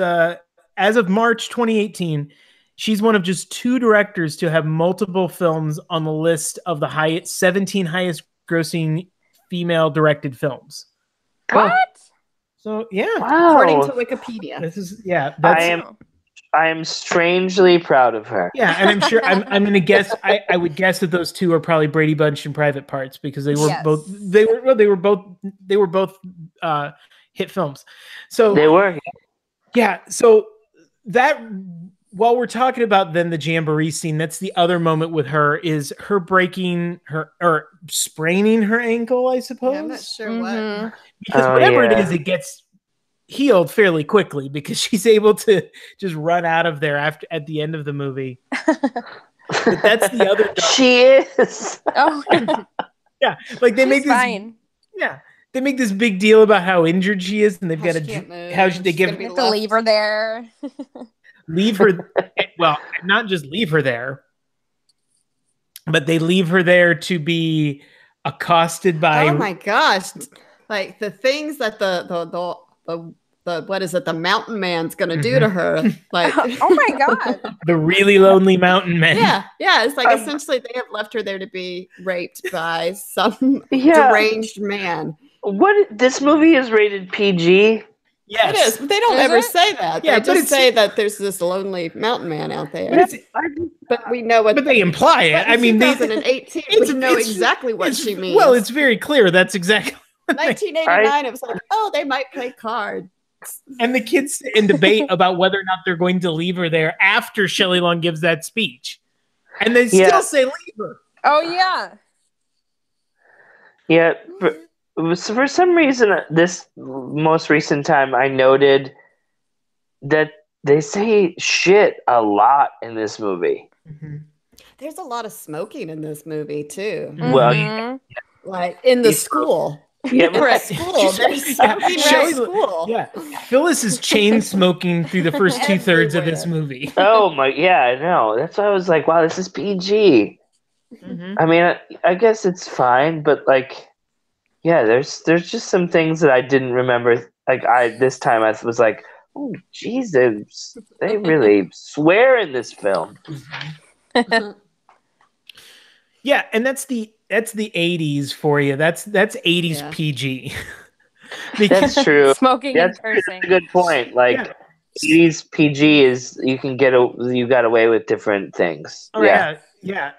as of March 2018, she's one of just 2 directors to have multiple films on the list of the 17 highest grossing female directed films. What? So yeah, wow. According to Wikipedia. This is I am strangely proud of her. Yeah, and I'm sure I'm going to guess. I would guess that those 2 are probably Brady Bunch and Private Parts because they were both. They were both hit films. So they were. Yeah. So that while we're talking about then the jamboree scene, that's the other moment with her is her breaking her or spraining her ankle. I suppose. Yeah, I'm not sure what. Because whatever it is, it gets healed fairly quickly because she's able to just run out of there at the end of the movie. But that's the other. She is. Oh. Yeah, like they make this. Fine. Yeah, they make this big deal about how injured she is, and they've got to they have to leave her there. Leave her. Well, not just leave her there, but they leave her there to be accosted by. Oh my gosh! Like the things that the what is it? The mountain man's gonna do to her? Like, oh my god! The really lonely mountain man. Yeah. It's like essentially they have left her there to be raped by some deranged man. This movie is rated PG. Yes, it is. But they don't ever say that. Yeah, they just say that there's this lonely mountain man out there. But we know what. But they imply it. I mean, 2018. We know exactly what she means. Well, it's very clear. That's exactly. 1989. It was like, oh, they might play cards. And the kids sit and debate about whether or not they're going to leave her there after Shelley Long gives that speech. And they still say leave her. Oh, yeah. Yeah. For some reason, this most recent time, I noted that they say shit a lot in this movie. Mm-hmm. There's a lot of smoking in this movie, too. Mm-hmm. Well, like in the school. Yeah, we're at school. There's smoking at school. Yeah, Phyllis is chain smoking through the first 2/3 of this movie. Oh my, yeah, I know. That's why I was like, wow, this is PG. Mm-hmm. I mean, I guess it's fine, but like, yeah, there's just some things that I didn't remember. Like this time I was like, oh, Jesus, they really swear in this film. Yeah, and that's the 80s for you. That's 80s PG. That's true. Smoking and cursing. That's a good point. Like 80s PG is you got away with different things. Oh, yeah.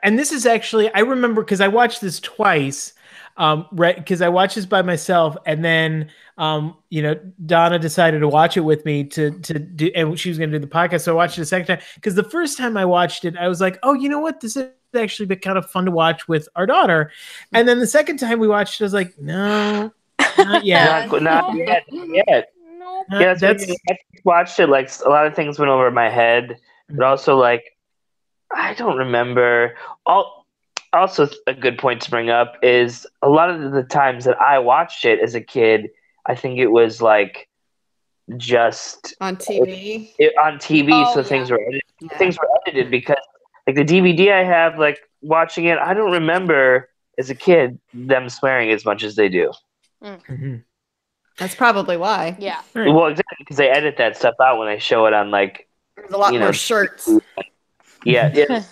And this is actually I remember because I watched this twice. right, because I watched this by myself, and then Donna decided to watch it with me to do, and she was going to do the podcast, so I watched it a second time. Because the first time I watched it, I was like, oh, you know what, this is actually been kind of fun to watch with our daughter. And then the second time we watched it, I was like, no, not yet, not yet. Nope. Yeah, that's I watched it. Like a lot of things went over my head, but also like I don't remember. Also, a good point to bring up is a lot of the times that I watched it as a kid, I think it was like just on TV. On TV, Oh, so yeah. things were edited because like the DVD I have, like watching it, I don't remember as a kid them swearing as much as they do. Mm-hmm. That's probably why. Yeah. Right. Well, exactly, because they edit that stuff out when they show it on like There's a lot more shirts. Yeah.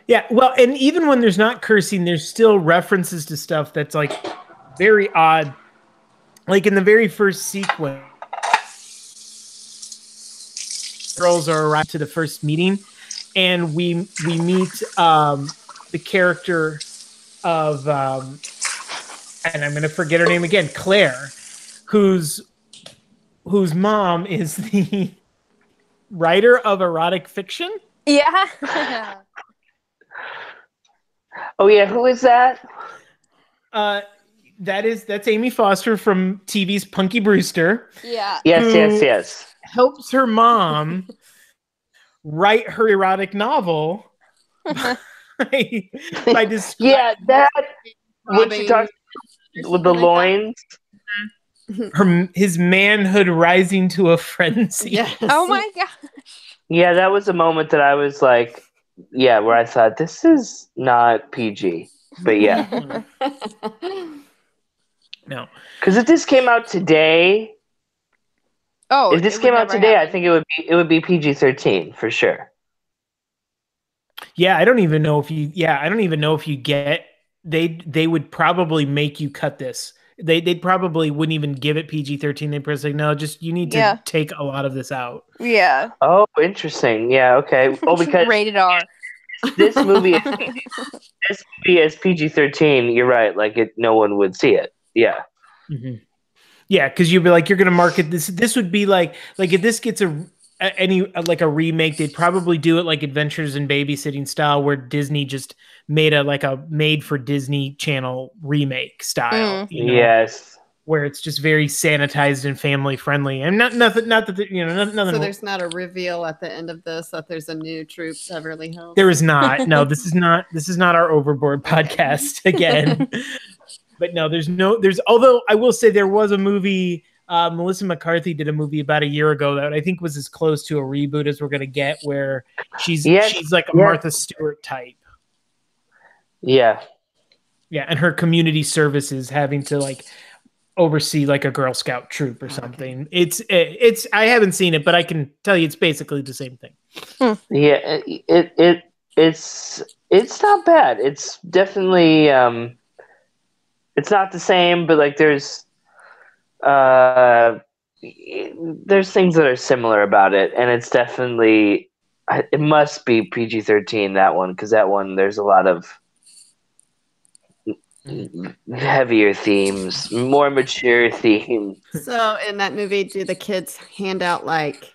Yeah, well, and even when there's not cursing, there's still references to stuff that's like very odd. Like in the very first sequence, girls are arrived to the first meeting, and we meet the character of and I'm going to forget her name again, Claire, whose mom is the writer of erotic fiction. Yeah. Oh yeah, who is that? That's Amy Foster from TV's Punky Brewster. Yeah. Yes. Helps her mom write her erotic novel by yeah, that when she talks with the loins. His manhood rising to a frenzy. Yes. Oh my god. Yeah, that was a moment that I was like, yeah, where I thought this is not PG, but yeah. No, because if this came out today, I think it would be PG-13 for sure. Yeah, I don't even know if you get. They would probably make you cut this. They probably wouldn't even give it PG-13. They'd probably say, no, just you need to take a lot of this out. Yeah. Oh, interesting. Yeah. Okay. Oh, because rated R. This movie is PG-13. You're right. Like no one would see it. Yeah. Mm-hmm. Yeah, because you'd be like, you're going to market this. This would be like if this gets a remake, they'd probably do it like Adventures in Babysitting style, where Disney just made a made for Disney Channel remake style. Yes. Where it's just very sanitized and family friendly, and nothing. Nothing. So there's not a reveal at the end of this that there's a new troop, Beverly Hills. There is not. No, this is not our Overboard podcast again. But no, there's. Although I will say there was a movie. Melissa McCarthy did a movie about a year ago that I think was as close to a reboot as we're gonna get, where she's like a Martha Stewart type. Yeah. Yeah, and her community service is having to like oversee like a Girl Scout troop or something. Okay. It's I haven't seen it, but I can tell you it's basically the same thing. Yeah, it's not bad. It's definitely it's not the same, but like there's things that are similar about it, and it's definitely it must be PG-13, that one, because that one there's a lot of heavier themes, more mature themes. So in that movie, do the kids hand out like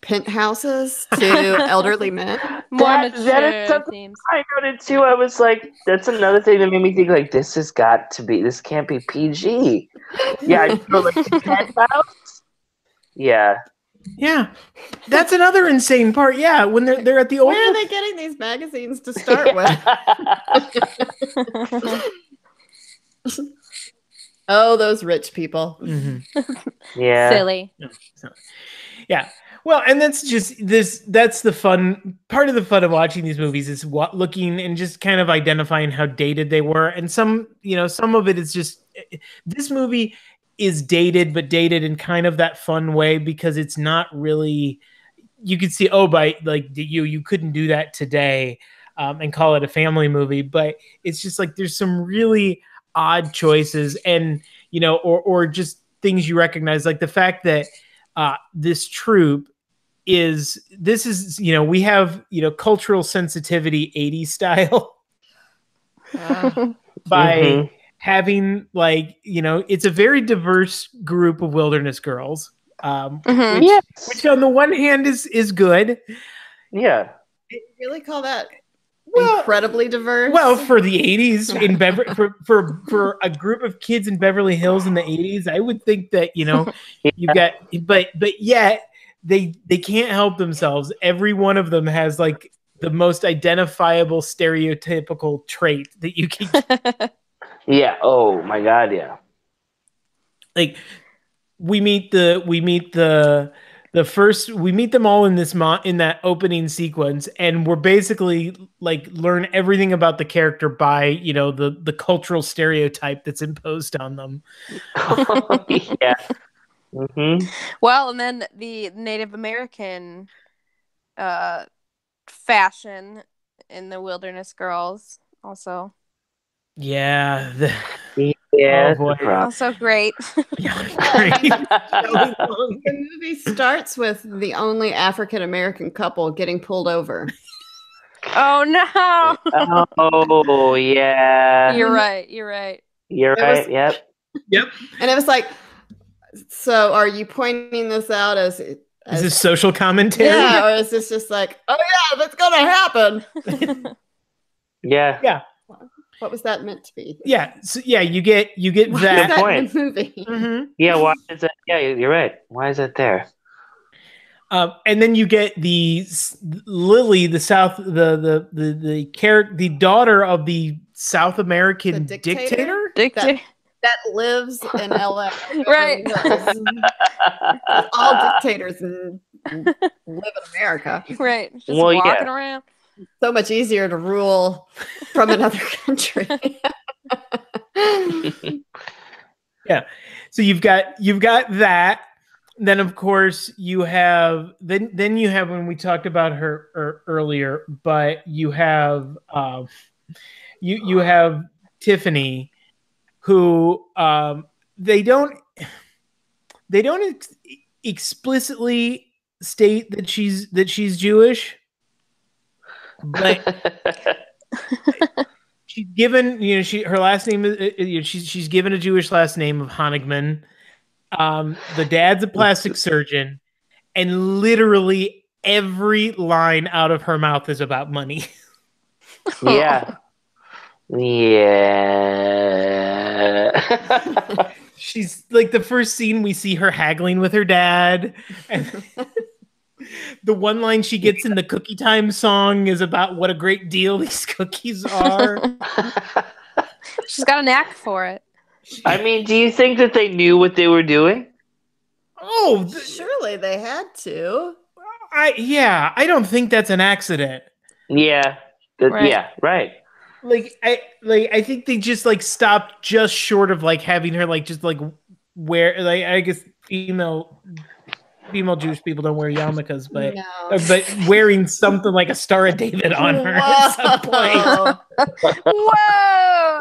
penthouses to elderly men? That is something I noted too. I was like, that's another thing that made me think like this can't be PG. Yeah, I feel like the penthouse. Yeah. Yeah, that's another insane part. Yeah, when they're at the old. Where are they getting these magazines to start with? Oh, those rich people. Mm-hmm. Yeah. Silly. Yeah. Well, and that's just this. That's the fun part of the fun of watching these movies is looking and just kind of identifying how dated they were, and some of it is just this movie is dated, but dated in kind of that fun way because it's not really. You could see, by like you couldn't do that today, and call it a family movie, but it's just like there's some really odd choices, and or just things you recognize, like the fact that this troupe is we have cultural sensitivity 80s style. by having like, it's a very diverse group of wilderness girls, which on the one hand is good. Yeah. Did you really call that incredibly diverse? Well, for the 80s in for a group of kids in Beverly Hills in the 80s, I would think that, you got, but yet they can't help themselves. Every one of them has like the most identifiable stereotypical trait that you can. Yeah. Oh my God. Yeah. Like we meet them all in this in that opening sequence, and we're basically like learn everything about the character by the cultural stereotype that's imposed on them. Yeah. Well, and then the Native American fashion in the Wilderness Girls also. Yeah. Yeah. Oh boy. Also great. The movie starts with the only African American couple getting pulled over. Oh no. Oh yeah. You're right. Yep. And it was like, so are you pointing this out as is this social commentary? Yeah, or is this just like, oh yeah, that's gonna happen? Yeah. What was that meant to be? Yeah. So you get that in the movie. Yeah. Why is that? Yeah, you're right. Why is that there? And then you get the Lily, the daughter of the South American dictator that lives in LA. Right. All dictators live in America. Right. Just walking around. So much easier to rule from another country. Yeah. So you've got that. Then of course you have then you have, when we talked about her earlier, but you have you have Tiffany, who they don't explicitly state that she's Jewish, but she's given her last name is she's given a Jewish last name of Honigman. The dad's a plastic surgeon, and literally every line out of her mouth is about money. Yeah. Yeah. She's like, the first scene we see her haggling with her dad, and the one line she gets in the Cookie Time song is about what a great deal these cookies are. She's got a knack for it. I mean, do you think that they knew what they were doing? Oh, surely they had to. I don't think that's an accident. Yeah. Right. Yeah, right. I think they just like stopped just short of like having her like just like wear, like, I guess female Jewish people don't wear yarmulkes, but wearing something like a Star of David on her at some point. Whoa!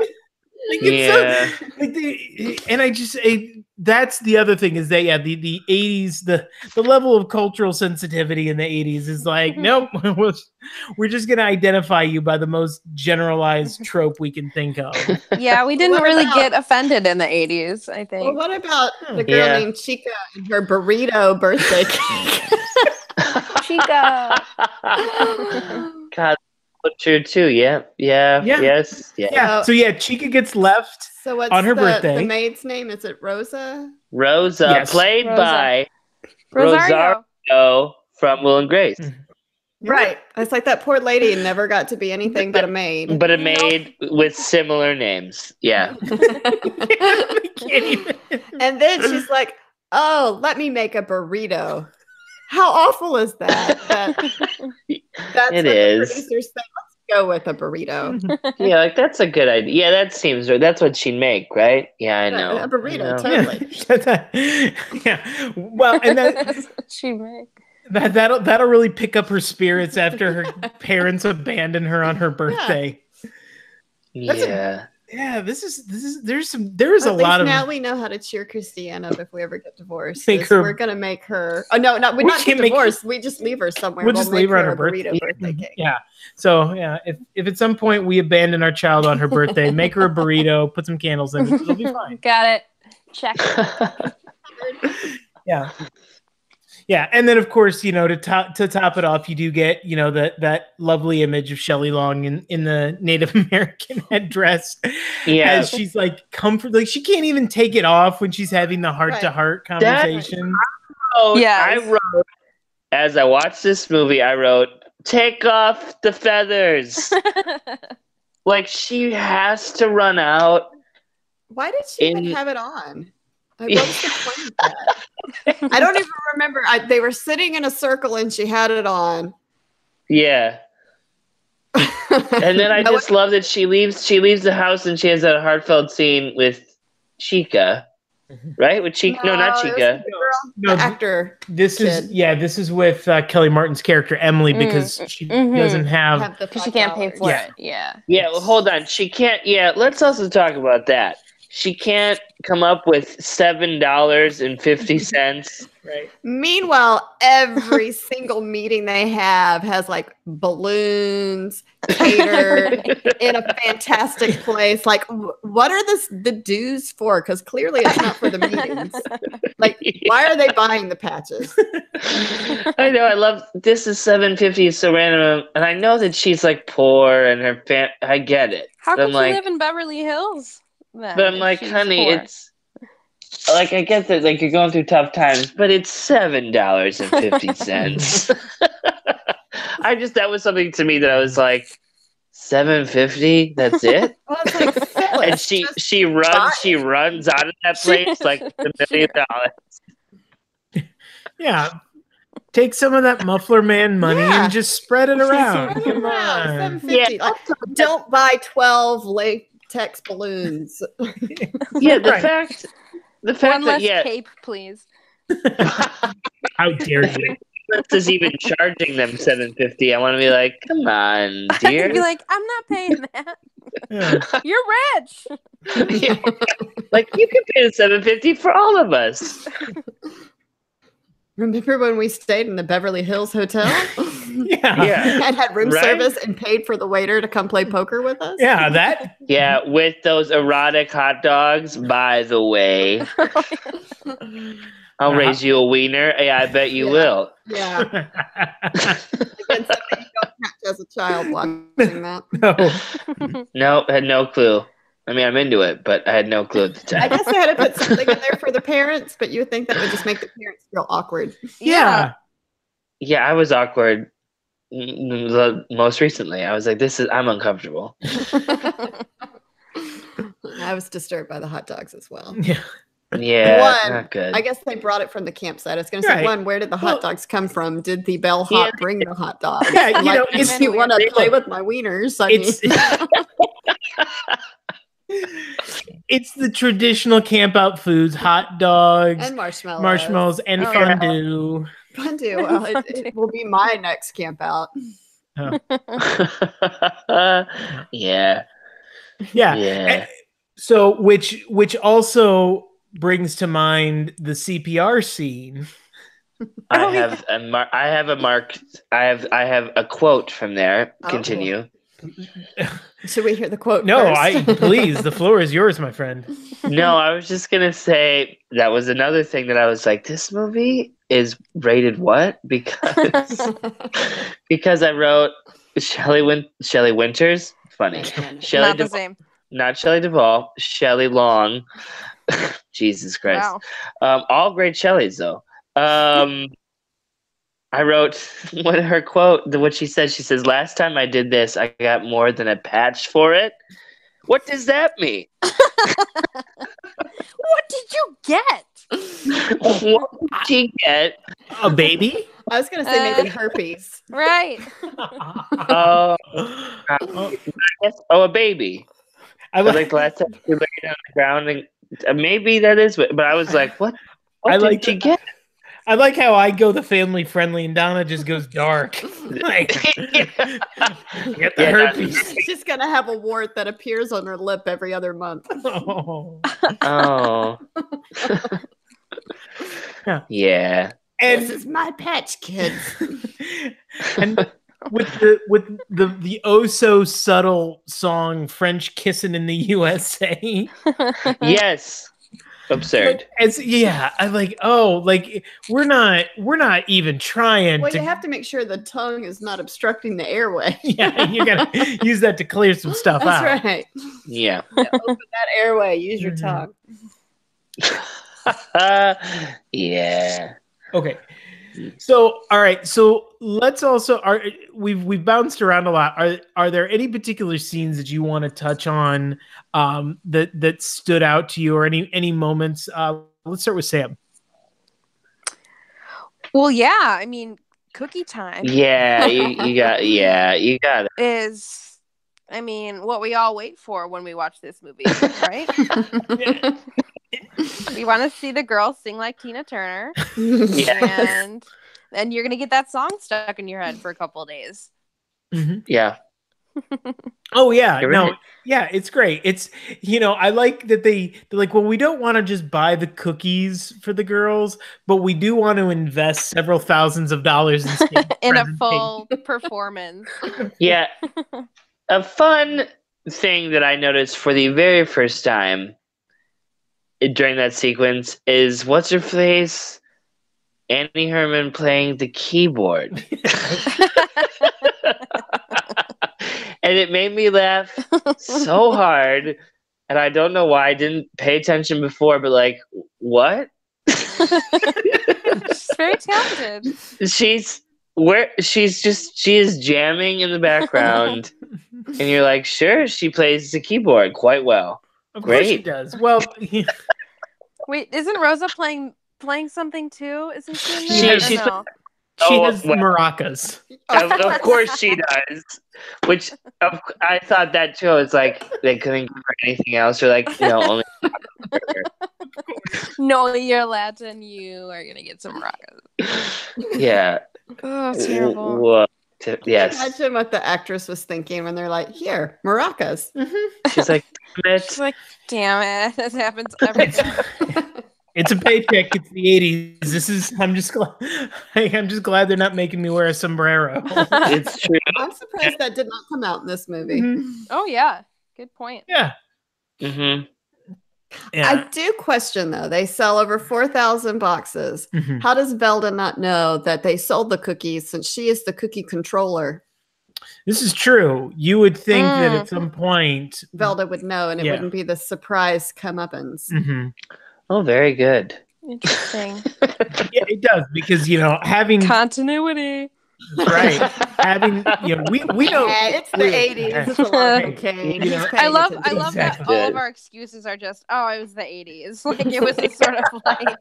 That's the other thing, is that the 80s, the level of cultural sensitivity in the 80s is like, nope, we're just gonna identify you by the most generalized trope we can think of. Yeah, we didn't really get offended in the 80s, I think. Well, what about the girl named Chica and her burrito birthday cake? Chica. God, true too. Yeah. Yes. Yeah. So Chica gets left. So what's on her birthday. The maid's name? Is it Rosa? Rosa, yes. played by Rosario from Will and Grace. Right. It's like that poor lady never got to be anything but a maid. But a maid with similar names. Yeah. And then she's like, oh, let me make a burrito. How awful is that? That's it what is. The producers say, let's go with a burrito. Yeah, like that's a good idea. Yeah, that seems right. That's what she'd make, right? Yeah, I know. A burrito, totally. Yeah. Well, and that's what she'd make. That'll really pick up her spirits after her parents abandon her on her birthday. Yeah. Yeah, there is a lot of. Now we know how to cheer Christiane up if we ever get divorced. We're gonna make her. Oh no, we're not get divorced. We just leave her somewhere. We'll just leave her on her birthday cake. Yeah. So yeah, if at some point we abandon our child on her birthday, make her a burrito, put some candles in it, it'll be fine. Got it. Check. Yeah. Yeah, and then of course, to top it off, you do get, that lovely image of Shelley Long in the Native American headdress. Yeah, as she's like she can't even take it off when she's having the heart-to-heart conversation. I wrote, as I watched this movie, I wrote, "Take off the feathers." Like she has to run out. Why did she even have it on? What was the point of that? I don't even remember. They were sitting in a circle and she had it on. Yeah. And then I just love that she leaves the house and she has that heartfelt scene with Chica. Right? With Chica? No, not Chica. The actor. This is with Kelly Martin's character Emily, because she doesn't have because she can't pay for it. Yeah. Yeah, well, hold on. She can't. Yeah, let's also talk about that. She can't come up with $7.50. Right. Meanwhile, every single meeting they have has like balloons catered in a fantastic place. Like, what are the dues for? Because clearly it's not for the meetings. Like, why are they buying the patches? I know. I love this. Is $7.50 is so random, and I know that she's like poor and her I get it. How could you live in Beverly Hills? But I'm like, honey, it's like, I get that, like, you're going through tough times, but it's $7.50. That was something to me that I was like, $7.50? That's it? Well, it's like, and she runs out of that place like $1 million. Yeah. Take some of that Muffler Man money and just spread it around. Come on. $7.50. Like, don't buy 12 latex balloons. Yeah, the fact one less cape, please. How dare you? Is even charging them $7.50. I want to be like, come on, dear. I'd be like, I'm not paying that. Yeah. You're rich. Yeah. Like, you can pay the $7.50 for all of us. Remember when we stayed in the Beverly Hills Hotel? Yeah. And had room service and paid for the waiter to come play poker with us? Yeah, that. Yeah, with those erotic hot dogs, by the way. I'll raise you a wiener. Yeah, I bet you will. Yeah. Again, something you don't catch as a child watching that. No, I had no clue. I mean, I'm into it, but I had no clue at the time. I guess I had to put something in there for the parents, but you would think that would just make the parents feel awkward. Yeah. Yeah, I was awkward most recently. I was like, I'm uncomfortable. I was disturbed by the hot dogs as well. Yeah, not good. I guess they brought it from the campsite. I was going to say, where did the hot dogs come from? Did the bellhop bring the hot dogs? Yeah, if you want to play with my wieners, it's the traditional camp out foods: hot dogs and marshmallows and fondue. Fondue. Well, it will be my next camp out. Oh. Yeah. So, which also brings to mind the CPR scene. I have a quote from there. Continue. Should we hear the quote? No, first? Please. The floor is yours, my friend. No, I was just gonna say that was another thing that I was like, this movie is rated what? Because I wrote Shelley Winters. Funny. Not the same. Not Shelley Duvall. Shelley Long. Jesus Christ. Wow. All great Shelleys though. I wrote what she said. She says, "Last time I did this, I got more than a patch for it." What does that mean? What did you get? What did she get? A baby? I was going to say maybe herpes. Right. A baby. I like the last time she laid on the ground, and maybe that is. But I was like, what did she get? I like how I go the family friendly and Donna just goes dark. Like, get the herpes. She's gonna have a wart that appears on her lip every other month. Oh. Yeah. And this is my patch, kids. And with the oh so subtle song "French Kissing in the USA." Yes. Absurd. I'm like, we're not even trying. Well, you have to make sure the tongue is not obstructing the airway. Yeah, you gotta use that to clear some stuff out. That's right. Yeah. Open that airway. Use your tongue. Yeah. Okay. So, all right. So let's also we've bounced around a lot. Are there any particular scenes that you want to touch on that stood out to you, or any moments? Let's start with Sam. Well, yeah. I mean, cookie time. Yeah, you got it. Is, I mean, what we all wait for when we watch this movie, right? We want to see the girls sing like Tina Turner. Yes. And you're going to get that song stuck in your head for a couple of days. Mm-hmm. Yeah. Oh yeah. You're No. right. Yeah, it's great. It's, I like that they're like, well, we don't want to just buy the cookies for the girls, but we do want to invest several thousands of dollars in a full performance. Yeah. A fun thing that I noticed for the very first time during that sequence is what's her face? Annie Herman playing the keyboard. And it made me laugh so hard. And I don't know why I didn't pay attention before, but like, what? She's very talented. She is jamming in the background. And you're like, sure, she plays the keyboard quite well. Of course she does. Well, wait, isn't Rosa playing something too? Isn't she in she there? has, No? she has maracas. Of course she does. Which I thought that too. It's like they couldn't give her anything else, or like only. No, you're Latin. You are gonna get some maracas. Yeah. Oh, terrible. What? Yes. Imagine what the actress was thinking when they're like, "Here, maracas." Mm-hmm. She's like, damn it. She's like, damn it, this happens every time. It's a paycheck. It's the 80s. I'm just glad they're not making me wear a sombrero. It's true. I'm surprised that did not come out in this movie. Mm-hmm. Oh yeah, good point. Yeah. Mm-hmm. Yeah. I do question though. They sell over 4,000 boxes. Mm-hmm. How does Velda not know that they sold the cookies since she is the cookie controller? This is true. You would think that at some point Velda would know, and it wouldn't be the surprise comeuppance. Mm-hmm. Oh, very good. Interesting. Yeah, it does, because having continuity. Right. Having we know it's the 80s. It's a lot of cocaine. I love Exactly. that all of our excuses are just, oh, it was the 80s. Like it was this sort of like it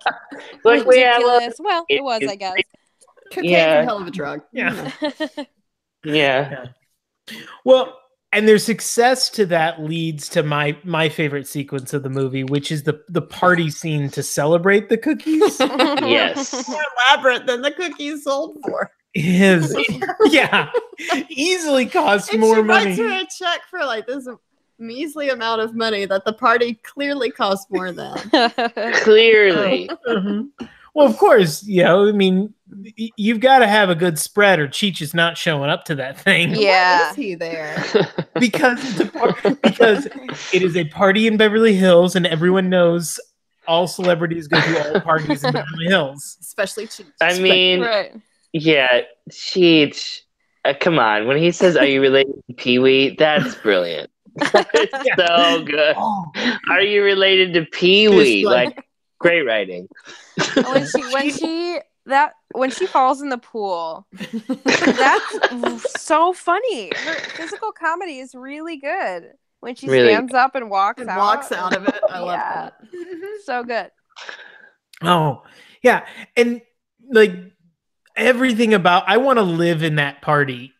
ridiculous. Well, it was, I guess. Cocaine's a hell of a drug. Yeah. Yeah. Well, and their success to that leads to my favorite sequence of the movie, which is the party scene to celebrate the cookies. Yes. More elaborate than the cookies sold for. Is easily costs And more she money. writes her a check for like this measly amount of money that the party clearly cost more than. Clearly. Mm-hmm. Well, of course, I mean, you've got to have a good spread, or Cheech is not showing up to that thing. Yeah. Why is he there? because it is a party in Beverly Hills, and everyone knows all celebrities go to all parties in Beverly Hills, Especially Cheech. I mean, right. yeah, Cheech. Come on. When he says, "Are you related to Pee-wee?" That's brilliant. It's so good. Oh. Are you related to Pee-wee? Like, great writing. When she falls in the pool, that's so funny. Her physical comedy is really good. When she stands up and walks out of it. I love that. So good. Oh, yeah. And like everything about, I want to live in that party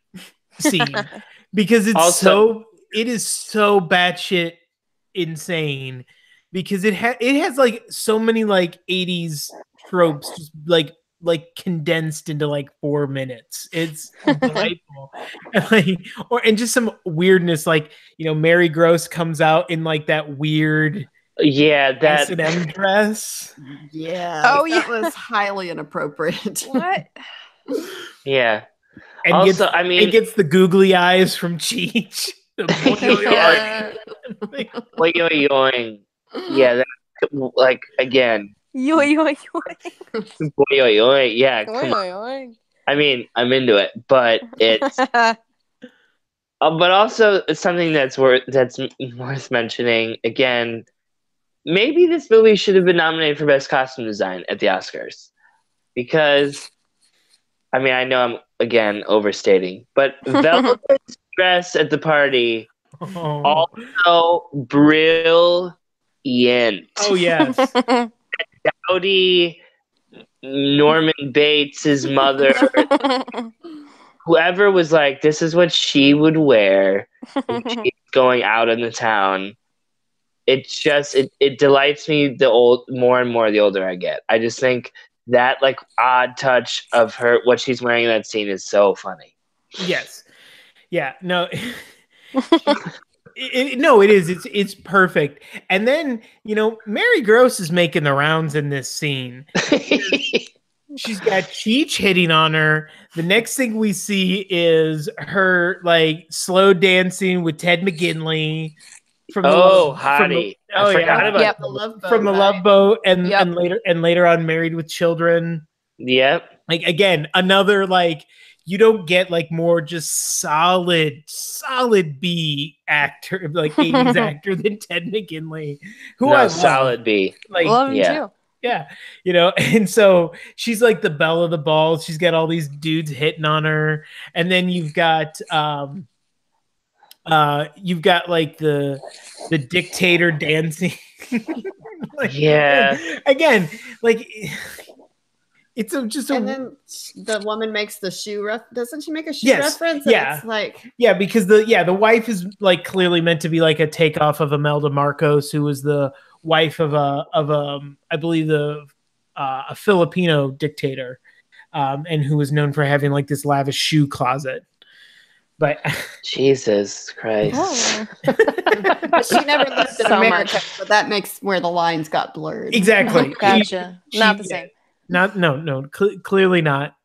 scene because it is so batshit insane, because it has like so many like 80s tropes just like like condensed into like 4 minutes. It's delightful. And just some weirdness, like, you know, Mary Gross comes out in like that weird that S&M dress. Yeah. Oh, that was highly inappropriate. What? Yeah. And Also, it gets the googly eyes from Cheech. Yoing. Yeah, that, like, again. Yoing. Yeah, come on. I mean, I'm into it, but it's but also it's something that's worth mentioning. Again, maybe this movie should have been nominated for Best Costume Design at the Oscars, because I mean, I know I'm again overstating, but Velvet's dress at the party also brilliant. Oh yes. Dowdy, Norman Bates' mother, whoever was like, this is what she would wear when she's going out in the town. It's just it delights me more and more the older I get. I just think that like odd touch of her, what she's wearing in that scene, is so funny. Yes. Yeah. No. It is. It's perfect. And then, you know, Mary Gross is making the rounds in this scene. She's got Cheech hitting on her. The next thing we see is her like slow dancing with Ted McGinley from the hottie. I forgot about the Love Boat, from the Love Boat, and later on Married with Children. Yep. Like again, another like, you don't get like more just solid B actor, like 80s actor than Ted McGinley, who I love. Solid B. Like, love him too. Yeah, you know, and so she's like the belle of the ball. She's got all these dudes hitting on her, and then you've got like the dictator dancing. Like, again, like it's and then the woman makes the shoe doesn't she make a shoe reference? Yeah, it's like because the wife is like clearly meant to be like a takeoff of Imelda Marcos, who was the wife of I believe a Filipino dictator, and who was known for having like this lavish shoe closet. But Jesus Christ. She never lived in America, so that makes where the lines got blurred. Exactly. Gotcha. Not the same. Clearly not.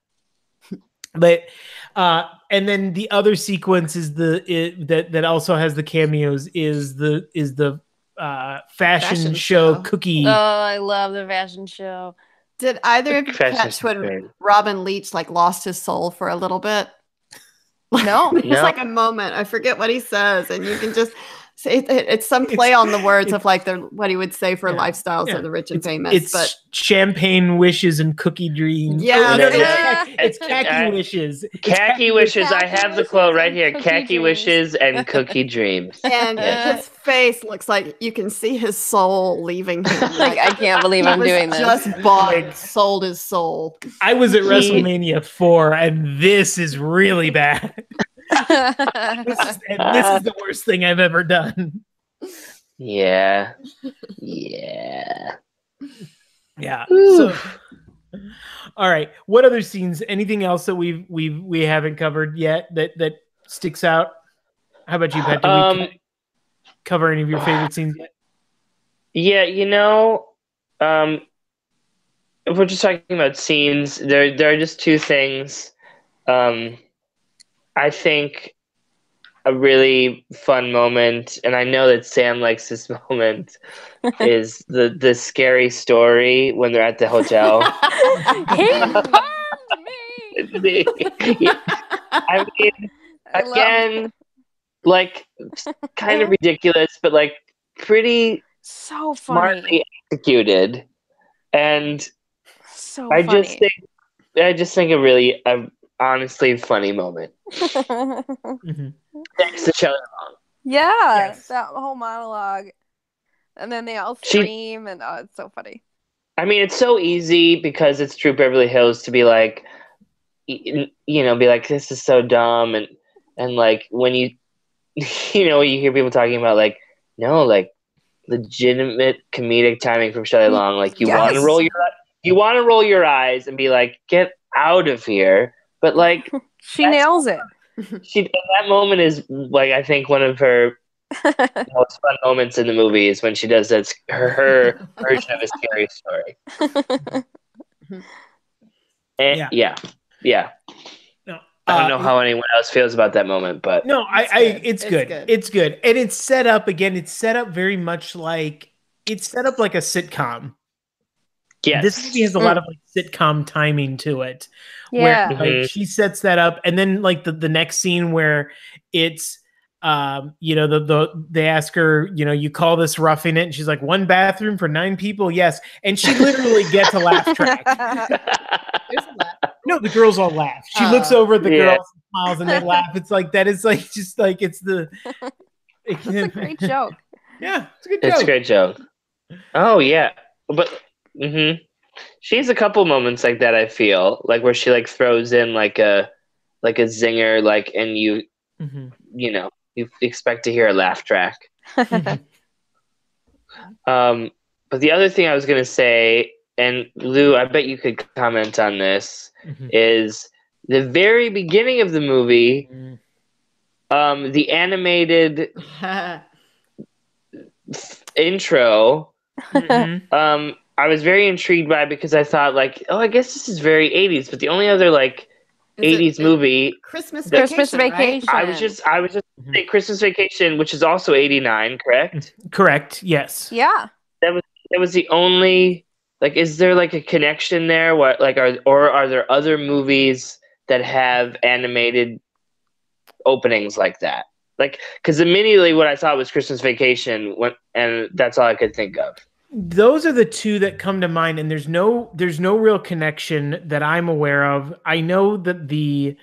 But and then the other sequence is that also has the cameos is the fashion show cookie. Oh, I love the fashion show. Did either of you catch when Robin Leach like lost his soul for a little bit? No. It's like a moment. I forget what he says, and you can just say it's some play on the words of like what he would say for lifestyles of the rich and famous. But champagne wishes and cookie dreams. Yeah, it's khaki wishes. Khaki wishes. I have the quote right here. Khaki wishes and cookie dreams. And his face looks like you can see his soul leaving him. Like, I can't believe I'm doing this. Just sold his soul. I was at WrestleMania 4, and this is really bad. This is the worst thing I've ever done. Yeah. So, all right. What other scenes? Anything else that we haven't covered yet that sticks out? How about you, Pat? Did we cover any of your favorite scenes yet? Yeah, you know, if we're just talking about scenes, there are just two things. I think a really fun moment, and I know that Sam likes this moment, is the scary story when they're at the hotel. He harmed me. I mean, again, like, kind of ridiculous, but like pretty so funny, smartly executed, and so I funny. just think a honestly funny moment. Thanks to Shelley Long. Yeah, that whole monologue, and then they all scream, and it's so funny. I mean, it's so easy because it's True Beverly Hills to be like, be like, this is so dumb, and like when you you hear people talking about like, no, like legitimate comedic timing from Shelley Long, like you want to roll your you want to roll your eyes and be like, get out of here. But like, she nails it. That moment is like, I think one of her most fun moments in the movie is when she does that, her version of a scary story. And, yeah. No, I don't know how anyone else feels about that moment, but no, it's good. It's good. And it's set up very much like it's set up like a sitcom. Yes. This movie has a lot of like sitcom timing to it. Yeah. Where like she sets that up, and then like the next scene where it's they ask her, you call this roughing it, and she's like, 1 bathroom for 9 people, yes, and she literally gets a laugh track. There's a laugh. No, the girls all laugh. She looks over at the girls, and smiles, and they laugh. It's like that is like just like it's the. It's a great joke. Yeah, it's a good joke. It's a great joke. Oh yeah, but she has a couple moments like that. I feel like where she like throws in like a zinger, like, and you expect to hear a laugh track. But the other thing I was gonna say, and Lou, I bet you could comment on this, is the very beginning of the movie, the animated intro. I was very intrigued by it because I thought like, oh, I guess this is very 80s, but the only other like 80s movie, Christmas Vacation. Right? I was just saying Christmas Vacation, which is also 89, correct? Correct. Yes. Yeah. That was the only, like, is there like a connection there? What like are there other movies that have animated openings like that? Like, because immediately what I thought was Christmas Vacation, and that's all I could think of. Those are the two that come to mind, and there's no real connection that I'm aware of. I know that the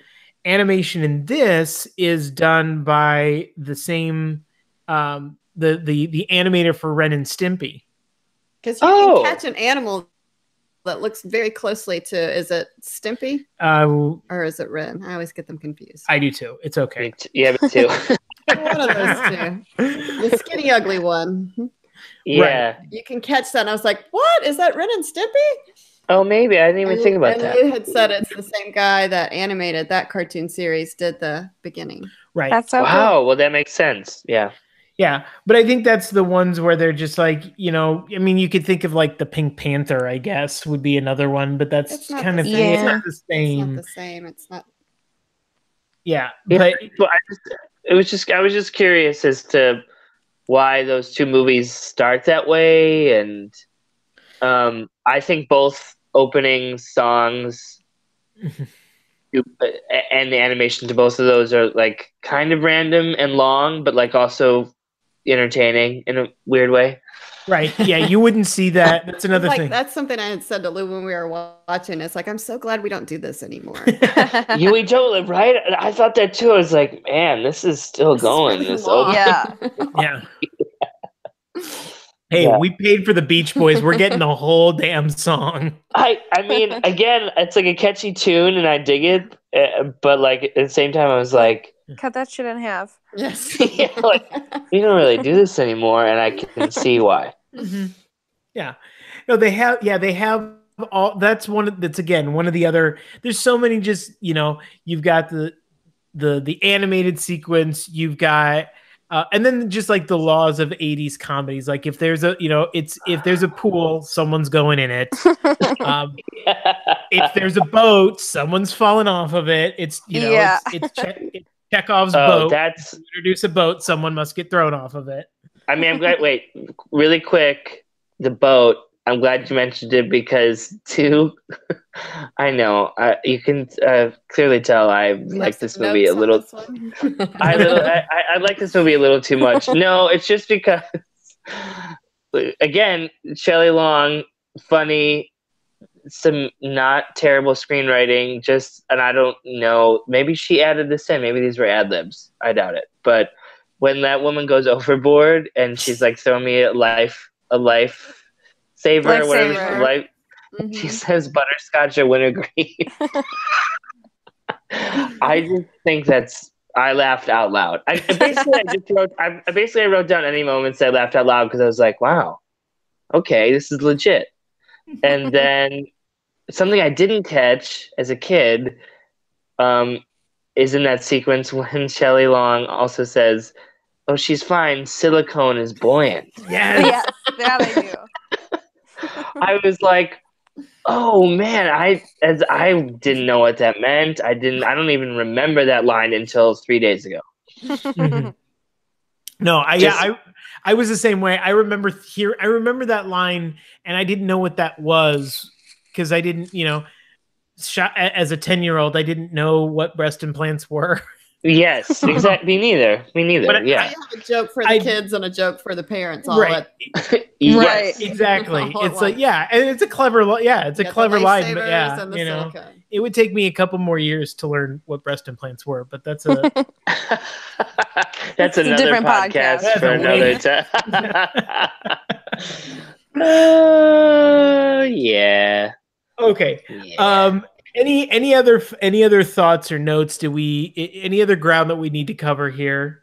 animation in this is done by the same the animator for Ren and Stimpy. Because you can catch an animal that looks very closely to, is it Stimpy? Or is it Ren? I always get them confused. I do too. It's okay. Yeah, me too. One of those two. The skinny, ugly one. Yeah. Right. You can catch that. And I was like, what? Is that Ren and Stimpy? Oh, maybe. I didn't even think about that. And you had said it's the same guy that animated that cartoon series, did the beginning. Right. That's so wow. cool. Well, that makes sense. Yeah. Yeah. But I think that's the ones where they're just like, I mean, you could think of like the Pink Panther, I guess, would be another one, but that's kind of it's not the same. It's not the same. It's not. Yeah. But I was just curious as to why those two movies start that way, and I think both opening songs and the animation to both of those are like kind of random and long, but like also entertaining in a weird way. Right. Yeah, you wouldn't see that. That's another thing. That's something I had said to Lou when we were watching. It's like, I'm so glad we don't do this anymore. We don't, right? I thought that too. I was like, man, this is still going. Yeah. Yeah. Hey, we paid for the Beach Boys. We're getting the whole damn song. I mean, again, it's like a catchy tune, and I dig it. But like at the same time, I was like, cut that shit in half. Yes. Yeah, like, we don't really do this anymore, and I can see why. Yeah. No, they have all. That's one of the other. There's so many. Just you've got the animated sequence. You've got. And then just like the laws of 80s comedies, like if there's if there's a pool, someone's going in it. If there's a boat, someone's falling off of it. It's it's Chekhov's boat. That's introduce a boat, someone must get thrown off of it. I mean, I'm glad. Wait, really quick, the boat. I'm glad you mentioned it because I know you can clearly tell I like this movie a little. I like this movie a little too much. No, it's just because, again, Shelley Long, funny, some not terrible screenwriting. And I don't know. Maybe she added this in. Maybe these were ad libs. I doubt it. But when that woman goes overboard and she's like, "Throw me a life saver," whatever. Life. She says butterscotch or wintergreen. I just think I laughed out loud. I basically wrote down any moments I laughed out loud because I was like, wow, okay, this is legit. And then something I didn't catch as a kid is in that sequence when Shelley Long also says, "Oh, she's fine. Silicone is buoyant." Yes. That I do. I was like, "Oh man, I didn't know what that meant. I don't even remember that line until 3 days ago." Mm-hmm. No, I was the same way. I remember that line, and I didn't know what that was because I didn't, as a 10-year-old, I didn't know what breast implants were. Yes, exactly. Me neither. But Yeah. I have a joke for the kids and a joke for the parents. All right. Yes. Right. Exactly. All It's at like, once. yeah, and it's a clever, it's a clever line, but yeah, and the silicone. it would take me a couple more years to learn what breast implants were, but that's a that's another different podcast podcast. for another time. Yeah. Okay. Yeah. Any other thoughts or notes? Any other ground that we need to cover here?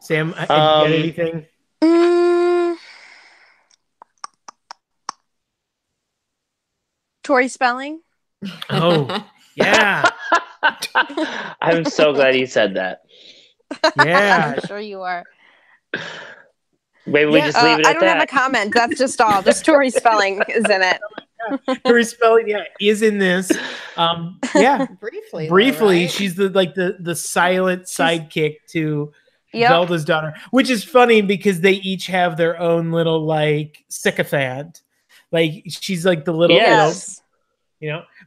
Sam, did you get anything? Tori Spelling. Oh, yeah. I'm so glad you said that. Yeah. I'm sure you are. Maybe we just leave it at that. I don't have a comment. That's just all. Just Tori Spelling is in it. Tori Spelling, is in this. Yeah. Briefly, right? She's the silent sidekick to Yep. Zelda's daughter, which is funny because they each have their own little like sycophant. Like she's like the little, yes.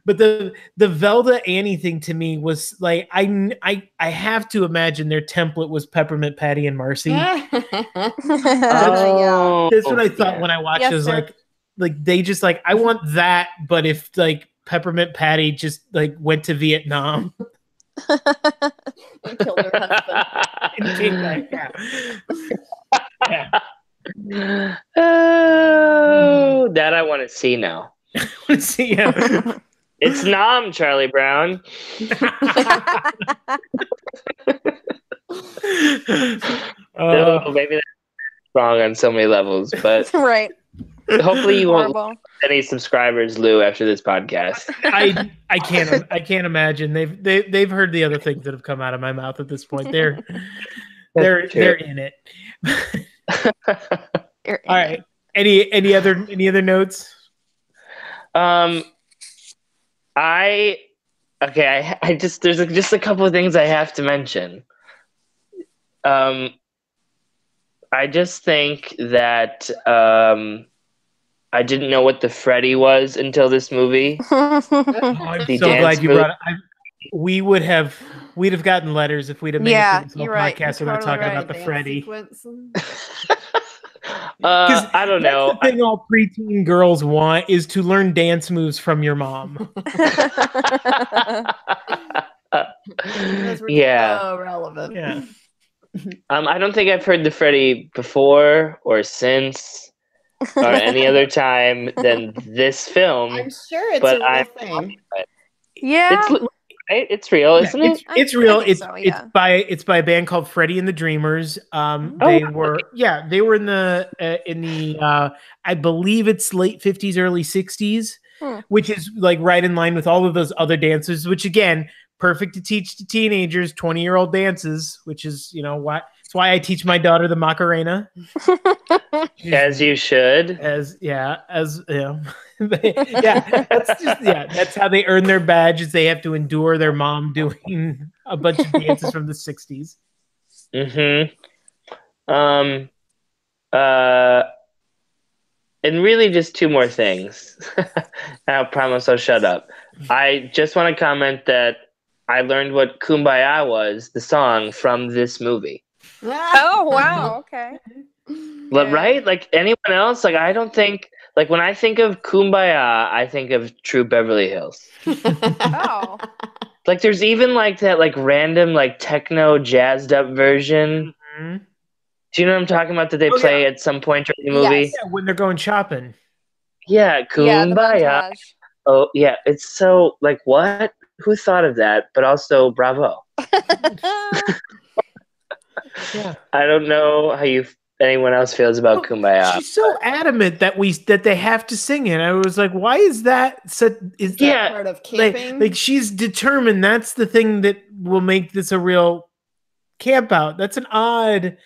But the Velda Annie thing to me was like I have to imagine their template was Peppermint Patty and Marcy. Yeah. That's what I thought when I watched it. Was like they just like I want that, but if like Peppermint Patty just like went to Vietnam and killed her husband and came back. Yeah. Oh, that I want to see now. See, yeah. It's Nom, Charlie Brown. Maybe that's wrong on so many levels, but right. Hopefully you won't lose any subscribers, Lou, after this podcast. I can't imagine. They've heard the other things that have come out of my mouth at this point. They're in it. All right. Any other notes? I just there's just a couple of things I have to mention. I just think that I didn't know what the Freddy was until this movie. I'm so glad you brought it. We'd have gotten letters if we'd have made it this whole podcast without talking about the Freddy. I don't know. The thing all preteen girls want is to learn dance moves from your mom. Yeah. So relevant. Yeah. I don't think I've heard the Freddy before or since or any other time than this film. I'm sure it's a real thing. Yeah. It's real, isn't it? It's real. It's by a band called Freddie and the Dreamers. They were in the I believe it's late 50s, early 60s, which is like right in line with all of those other dances, which again, perfect to teach to teenagers 20-year-old dances, which is, it's why I teach my daughter the Macarena. As you should. That's how they earn their badges. They have to endure their mom doing a bunch of dances from the 60s. And really just two more things. I promise I'll shut up. I just want to comment that I learned what Kumbaya was, the song, from this movie. Oh, wow. Okay. But, right? Like anyone else, like I don't think, like when I think of Kumbaya, I think of True Beverly Hills. Oh. Like there's even like that like random like techno jazzed up version. Mm-hmm. Do you know what I'm talking about that they play at some point during the movie? Yes. Yeah, when they're going shopping. Yeah, Kumbaya. Oh, yeah. It's so like what? Who thought of that? But also bravo. Yeah. I don't know how you anyone else feels about Kumbaya. She's so adamant that they have to sing it. I was like, why is that? Is that part of camping? Like she's determined that's the thing that will make this a real camp out. That's an odd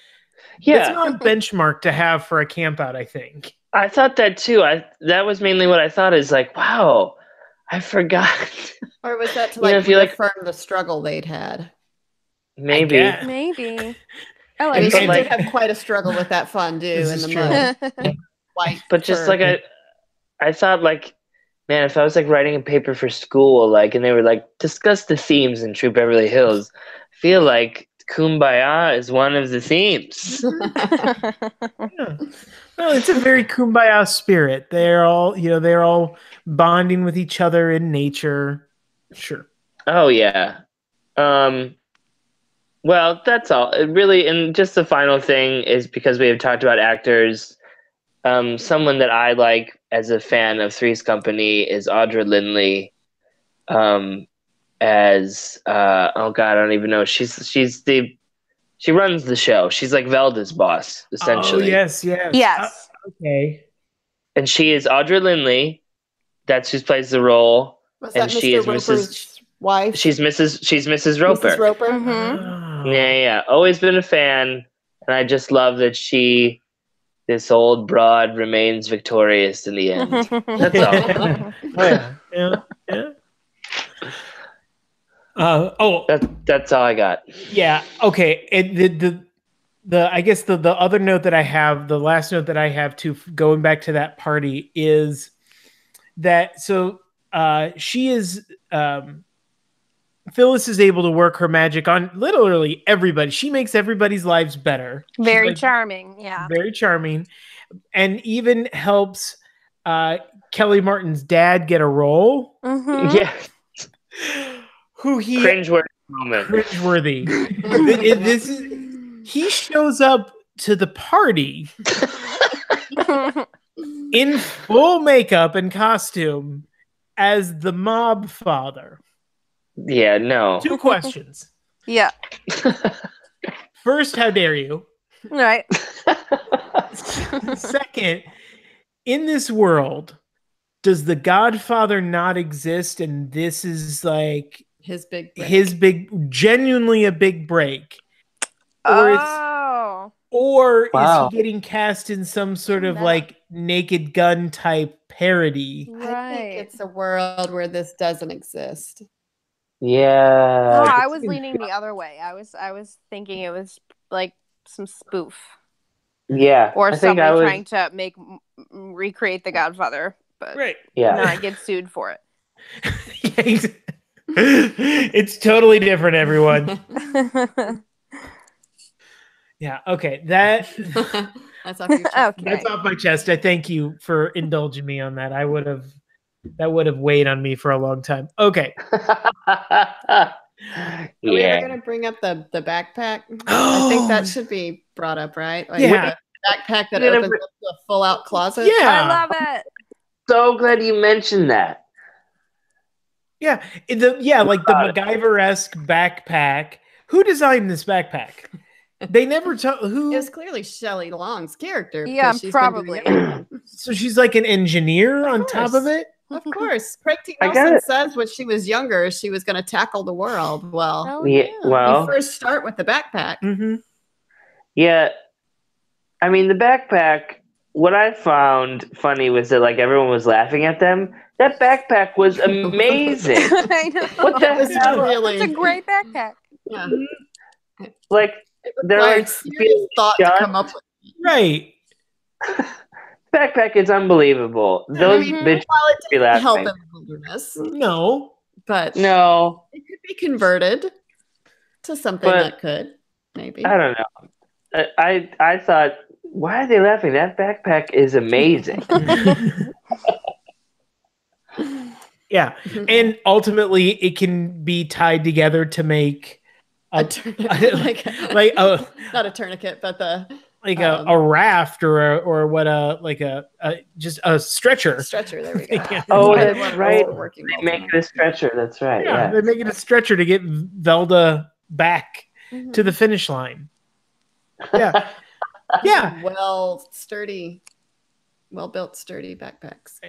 benchmark to have for a camp out, I think. I thought that too. That was mainly what I thought is like, wow, I forgot. Or was that to like reaffirm the struggle they'd had? Maybe. Maybe. I like they did have quite a struggle with that fondue in the mud. But just like I thought like, man, if I was like writing a paper for school, like, and they were like, discuss the themes in True Beverly Hills, I feel like Kumbaya is one of the themes. Well, it's a very Kumbaya spirit. They're all bonding with each other in nature. Sure. Oh yeah. Well, that's all. Really, and just the final thing is because we have talked about actors. Someone that I like as a fan of Three's Company is Audra Lindley. As oh god, I don't even know. She runs the show. She's like Velda's boss, essentially. Oh yes. Okay. And she is Audra Lindley. That's who plays the role. Was that Mr. Roper's wife? She's Mrs. Roper. Mrs. Roper. Mm-hmm. Yeah. Always been a fan, and I just love that this old broad remains victorious in the end. That's all. Yeah. That's all I got. Yeah. Okay. And I guess the other note that I have, the last note that I have too, going back to that party is that she is Phyllis is able to work her magic on literally everybody. She makes everybody's lives better. Very charming. Yeah. Very charming. And even helps Kelly Martin's dad get a role. Mm-hmm. Yeah. Cringeworthy moment. Cringeworthy. He shows up to the party in full makeup and costume as the mob father. Yeah, no. 2 questions. Yeah. First, how dare you? Right. Second, in this world, does the Godfather not exist? And this is like genuinely a big break. Or is he getting cast in some sort of like Naked Gun type parody? Right. I think it's a world where this doesn't exist. Yeah. No, I was leaning the other way. I was thinking it was like some spoof. Yeah. Or somebody trying to recreate The Godfather, but not get sued for it. It's totally different, everyone. Yeah. Okay. That's off your chest. Okay. That's off my chest. I thank you for indulging me on that. That would have weighed on me for a long time. Okay. Are we ever going to bring up the backpack? I think that should be brought up, right? Like the backpack that opens up to a full-out closet. Yeah. I love it. So glad you mentioned that. Yeah. Like the MacGyver-esque backpack. Who designed this backpack? They never tell who. It was clearly Shelley Long's character. Yeah, probably. So she's like an engineer on top of it? Of course. Craig T. Nelson says when she was younger, she was going to tackle the world. Well, you first start with the backpack. Mm-hmm. Yeah. I mean, the backpack, what I found funny was that like everyone was laughing at them. That backpack was amazing. I know. What the hell? It's a great backpack. Yeah. Like, they're like serious thought to come up with. Right. Backpack is unbelievable. Those bitches be laughing. Help in the wilderness. No. But no. It could be converted to something that could, maybe. I don't know. I thought, why are they laughing? That backpack is amazing. Yeah. And ultimately it can be tied together to make a tourniquet, not a tourniquet, but a raft or what just a stretcher. Stretcher, there we go. Yeah. Oh, that's right. They make it a stretcher. That's right. Yeah, they make it a stretcher to get Velda back to the finish line. Yeah. Yeah. Well-built, sturdy backpacks.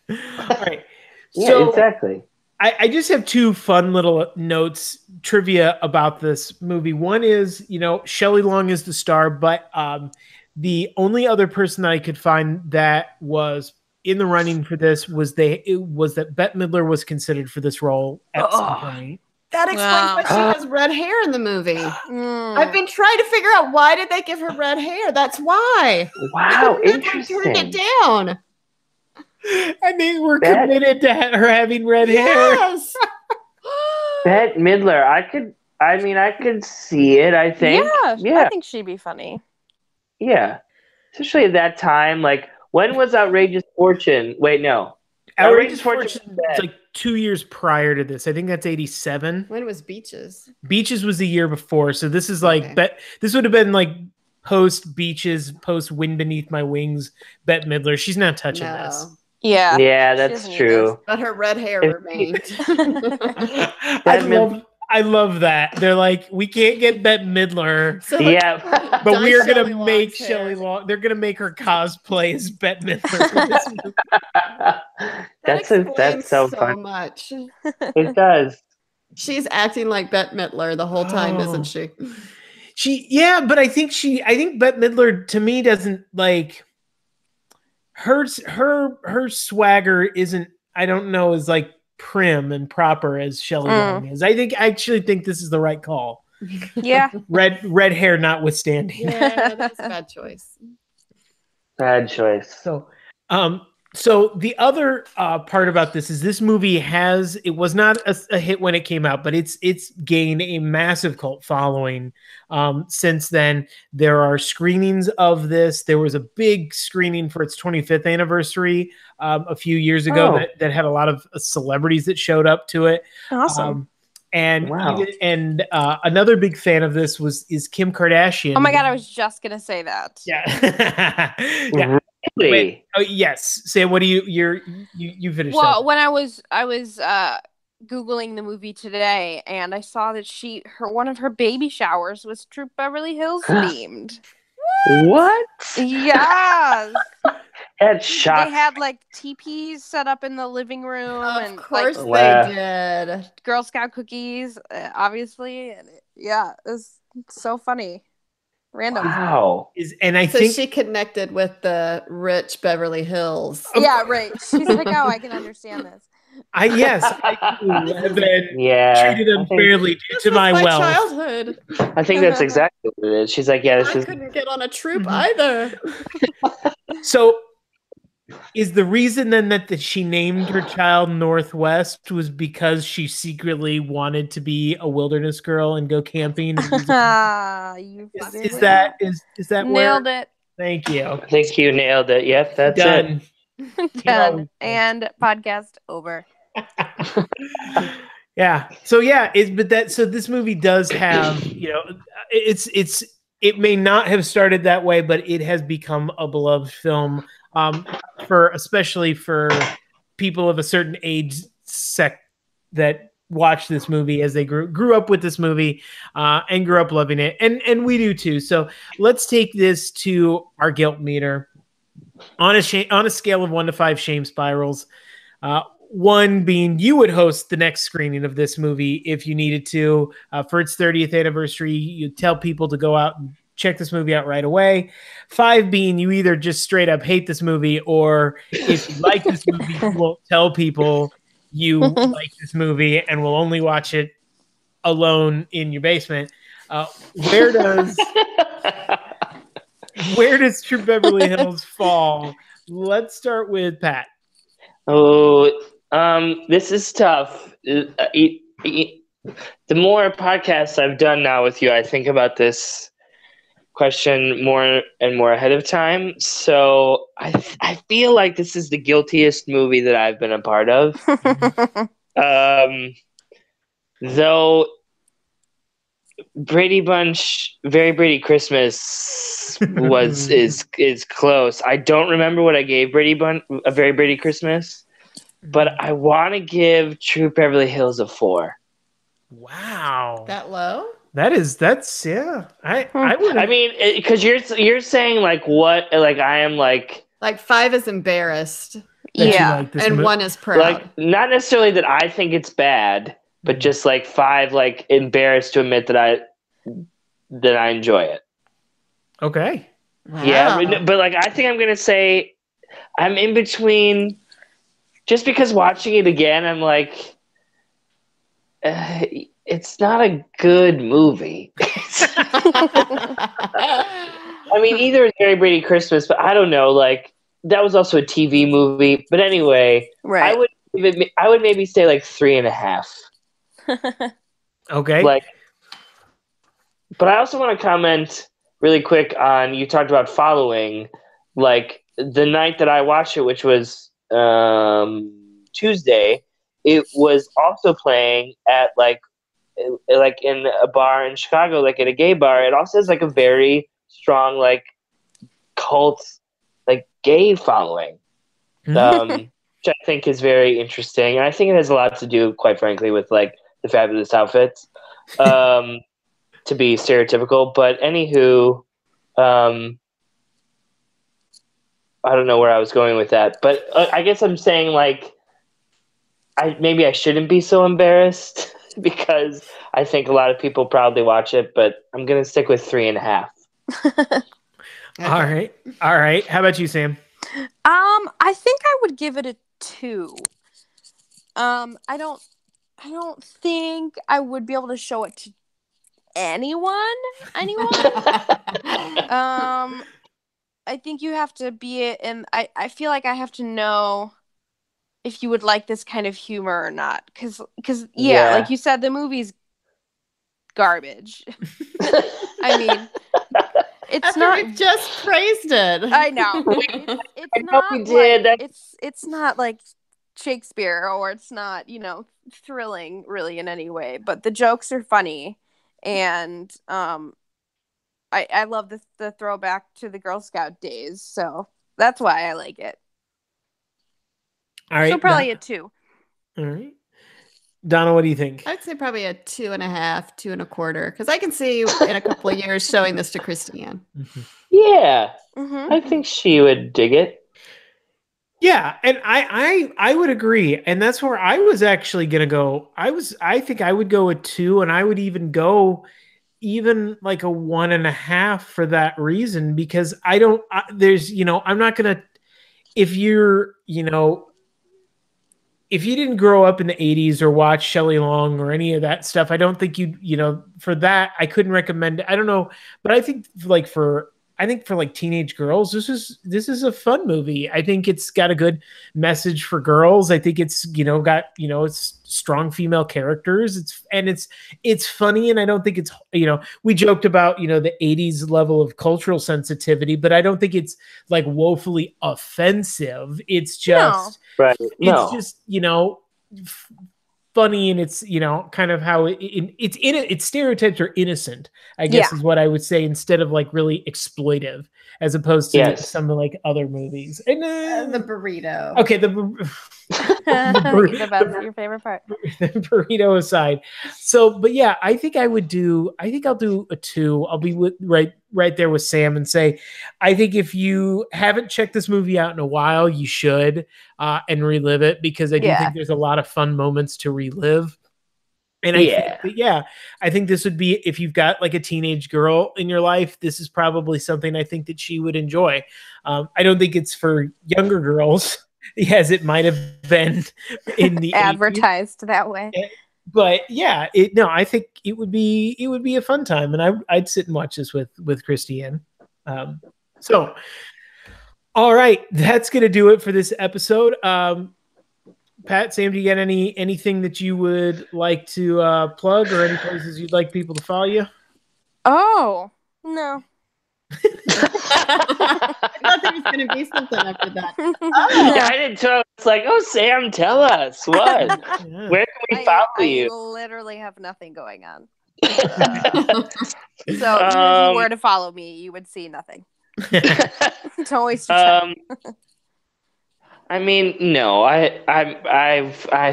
All right. Yeah, So exactly. I just have two fun little notes, trivia about this movie. One is, Shelley Long is the star, but the only other person that I could find that was in the running for this was that Bette Midler was considered for this role at some point. That explains why she has red hair in the movie. I've been trying to figure out, why did they give her red hair? That's why. Wow, Midler interesting. turned it down. And they were committed to her having red hair. Yes. Bette Midler, I could see it, I think. Yeah. I think she'd be funny. Yeah. Especially at that time. Like, when was Outrageous Fortune? Wait, no. Outrageous Fortune was like 2 years prior to this. I think that's 87. When was Beaches? Beaches was the year before. So this is like, this would have been like post Beaches, post Wind Beneath My Wings, Bette Midler. She's not touching this. Yeah. Yeah, that's true. But her red hair remained. I love that. They're like, we can't get Bette Midler. So but we are going to make Shelley Long. They're going to make her cosplay as Bette Midler. That's so fun. Much. It does. She's acting like Bette Midler the whole time, isn't she? But I think Bette Midler, to me, doesn't like her swagger isn't, I don't know, is like prim and proper as Shelley Long is. I actually think this is the right call. Yeah. Red hair notwithstanding. Yeah, that's a bad choice. Bad choice. So the other part about this is this movie it was not a hit when it came out, but it's gained a massive cult following since then. There are screenings of this. There was a big screening for its 25th anniversary a few years ago that had a lot of celebrities that showed up to it. Awesome. Another big fan of this is Kim Kardashian. Oh my God, I was just gonna say that. Yeah. Yeah. Really? Wait, yes. Sam, what do you finished? Well, when I was Googling the movie today, and I saw that one of her baby showers was Troop Beverly Hills themed. What? Yes. That's shocking. They had like teepees set up in the living room, of course they did. Girl Scout cookies, obviously, and it was so funny. Random. Wow. And I think she connected with the rich Beverly Hills. Yeah, right. She's like, oh, I can understand this. I do. Have been treated unfairly due to my wealth. Childhood. I think that's exactly what it is. She's like, I couldn't get on a troop either. So is the reason then that she named her child Northwest was because she secretly wanted to be a wilderness girl and go camping? Is that nailed it? Thank you. I think you nailed it. Yep, that's done. Done. And podcast over. Yeah. So so this movie does have, it may not have started that way, but it has become a beloved film. Especially for people of a certain age sect that watch this movie as they grew up with this movie and grew up loving it, and we do too. So let's take this to our guilt meter on a scale of 1 to 5 shame spirals. 1 being you would host the next screening of this movie if you needed to for its 30th anniversary. You tell people to go out and check this movie out right away. 5 being you either just straight up hate this movie, or if you like this movie, you won't tell people you like this movie and will only watch it alone in your basement. Where does True Beverly Hills fall? Let's start with Pat. Oh, this is tough. The more podcasts I've done now with you, I think about this question more and more ahead of time. So I feel like this is the guiltiest movie that I've been a part of. Though Brady Bunch, Very Brady Christmas is close. I don't remember what I gave Brady Bunch, a Very Brady Christmas, but I want to give True Beverly Hills a 4. Wow, that low? That's yeah. I would. I mean, because you're saying like what? Like I am like 5 is embarrassed, like this and 1 is proud. Like not necessarily that I think it's bad, but just like 5, like embarrassed to admit that I enjoy it. Okay. Wow. Yeah, but like I think I'm gonna say I'm in between. Just because watching it again, I'm like, it's not a good movie. I mean, either it's Very Brady Christmas, but I don't know. Like that was also a TV movie. But anyway, Right. I would maybe say like 3.5. Okay. Like, but I also want to comment really quick on you talked about following. Like the night that I watched it, which was Tuesday, it was also playing at like in a bar in Chicago, like at a gay bar. It also has like a very strong like cult, like gay following, which I think is very interesting. And I think it has a lot to do, quite frankly, with like the fabulous outfits, to be stereotypical. But anywho, I don't know where I was going with that, but I guess I'm saying like maybe I shouldn't be so embarrassed because I think a lot of people probably watch it, but I'm gonna stick with 3.5. Okay. All right. How about you, Sam? I think I would give it a 2. I don't think I would be able to show it to anyone. I think you have to be it, and I feel like I have to know if you would like this kind of humor or not, because like you said, the movie's garbage. I mean, it's not. We've just praised it. I know. It's not like Shakespeare, or it's not thrilling really in any way. But the jokes are funny, and I love the throwback to the Girl Scout days, so that's why I like it. All right. So probably a 2. All right. Donna, what do you think? I'd say probably a 2.5, 2.25, because I can see in a couple of years showing this to Christiane. Yeah, I think she would dig it. Yeah, and I would agree, and that's where I was actually gonna go. I think I would go a 2, and I would even go like a 1.5 for that reason, because I'm not gonna, if you didn't grow up in the 80s or watch Shelley Long or any of that stuff, I don't think for that, I couldn't recommend it. I don't know, but I think for like teenage girls, this is a fun movie. I think it's got a good message for girls. I think it's got it's strong female characters. It's funny, and I don't think it's we joked about the 80s level of cultural sensitivity, but I don't think it's like woefully offensive. It's just it's just funny, and it's kind of how its stereotypes are innocent, I guess is what I would say, instead of like really exploitive, as opposed to some of like other movies. And the burrito. Okay, your favorite part. The burrito aside. So, but yeah, I think I'll do a 2. I'll be right there with Sam and say, I think if you haven't checked this movie out in a while, you should and relive it, because I do think there's a lot of fun moments to relive. And I think this would be, if you've got like a teenage girl in your life, this is probably something I think that she would enjoy. I don't think it's for younger girls, as it might have been in the advertised 80s. That way. But yeah, I think it would be a fun time, and I'd sit and watch this with Christiane. So, all right, that's gonna do it for this episode. Pat, Sam, do you get anything that you would like to plug, or any places you'd like people to follow you? Oh, no. I thought there was going to be something after that. I didn't tell. It's like, oh, Sam, tell us what. Where can we follow you? I literally have nothing going on. So even if you were to follow me, you would see nothing. Don't waste your time. I mean, no. I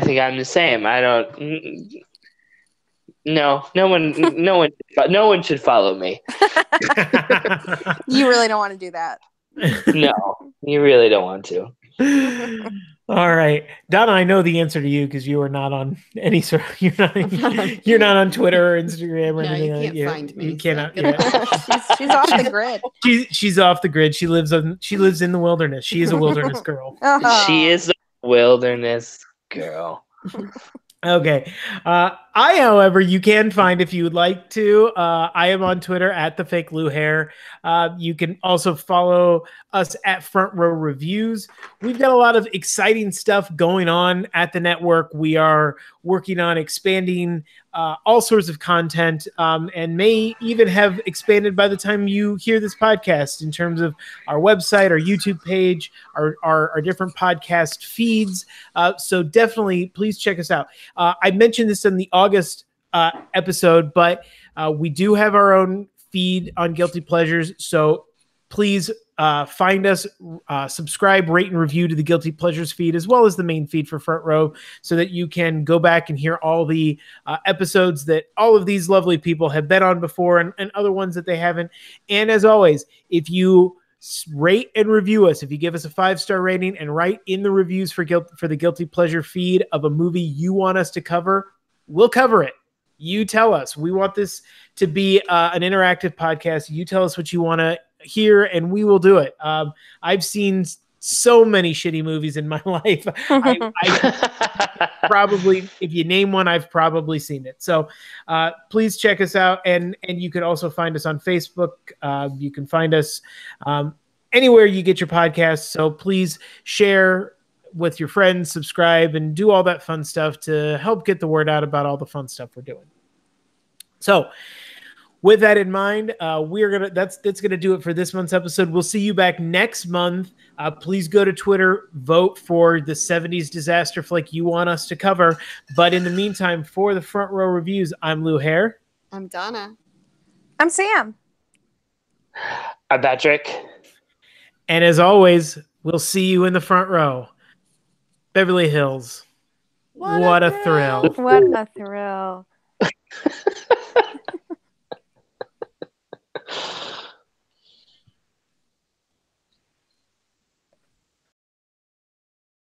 think I'm the same. I don't. No one should follow me. You really don't want to do that. No, you really don't want to. All right, Donna, I know the answer to you because you are not on any sort of, you're not on Twitter or Instagram or anything. You can't find me. You cannot. So. Yeah. She's off the grid. She's off the grid. She lives in the wilderness. She is a wilderness girl. She is a wilderness girl. Okay. However, you can find, if you would like to, I am on Twitter at the fake Lou Hair. You can also follow us at Front Row Reviews. We've got a lot of exciting stuff going on at the network. We are working on expanding all sorts of content, and may even have expanded by the time you hear this podcast in terms of our website, our YouTube page, our different podcast feeds. So definitely, please check us out. I mentioned this in the August episode, but we do have our own feed on Guilty Pleasures. So please find us, subscribe, rate, and review to the Guilty Pleasures feed, as well as the main feed for Front Row, so that you can go back and hear all the episodes that all of these lovely people have been on before, and other ones that they haven't. And as always, if you rate and review us, if you give us a 5-star rating and write in the reviews for the Guilty Pleasure feed of a movie you want us to cover, we'll cover it. You tell us. We want this to be an interactive podcast. You tell us what you want to hear, and we will do it. I've seen so many shitty movies in my life. I probably, if you name one, I've probably seen it. So please check us out, and you can also find us on Facebook. You can find us anywhere you get your podcasts. So please share with your friends, subscribe, and do all that fun stuff to help get the word out about all the fun stuff we're doing. So with that in mind, that's gonna do it for this month's episode. We'll see you back next month. Please go to Twitter, vote for the 70s disaster flick you want us to cover. But in the meantime, for the Front Row Reviews, I'm Lou Hare. I'm Donna. I'm Sam. I'm Patrick. And as always, we'll see you in the front row. Beverly Hills. What a thrill. What a thrill.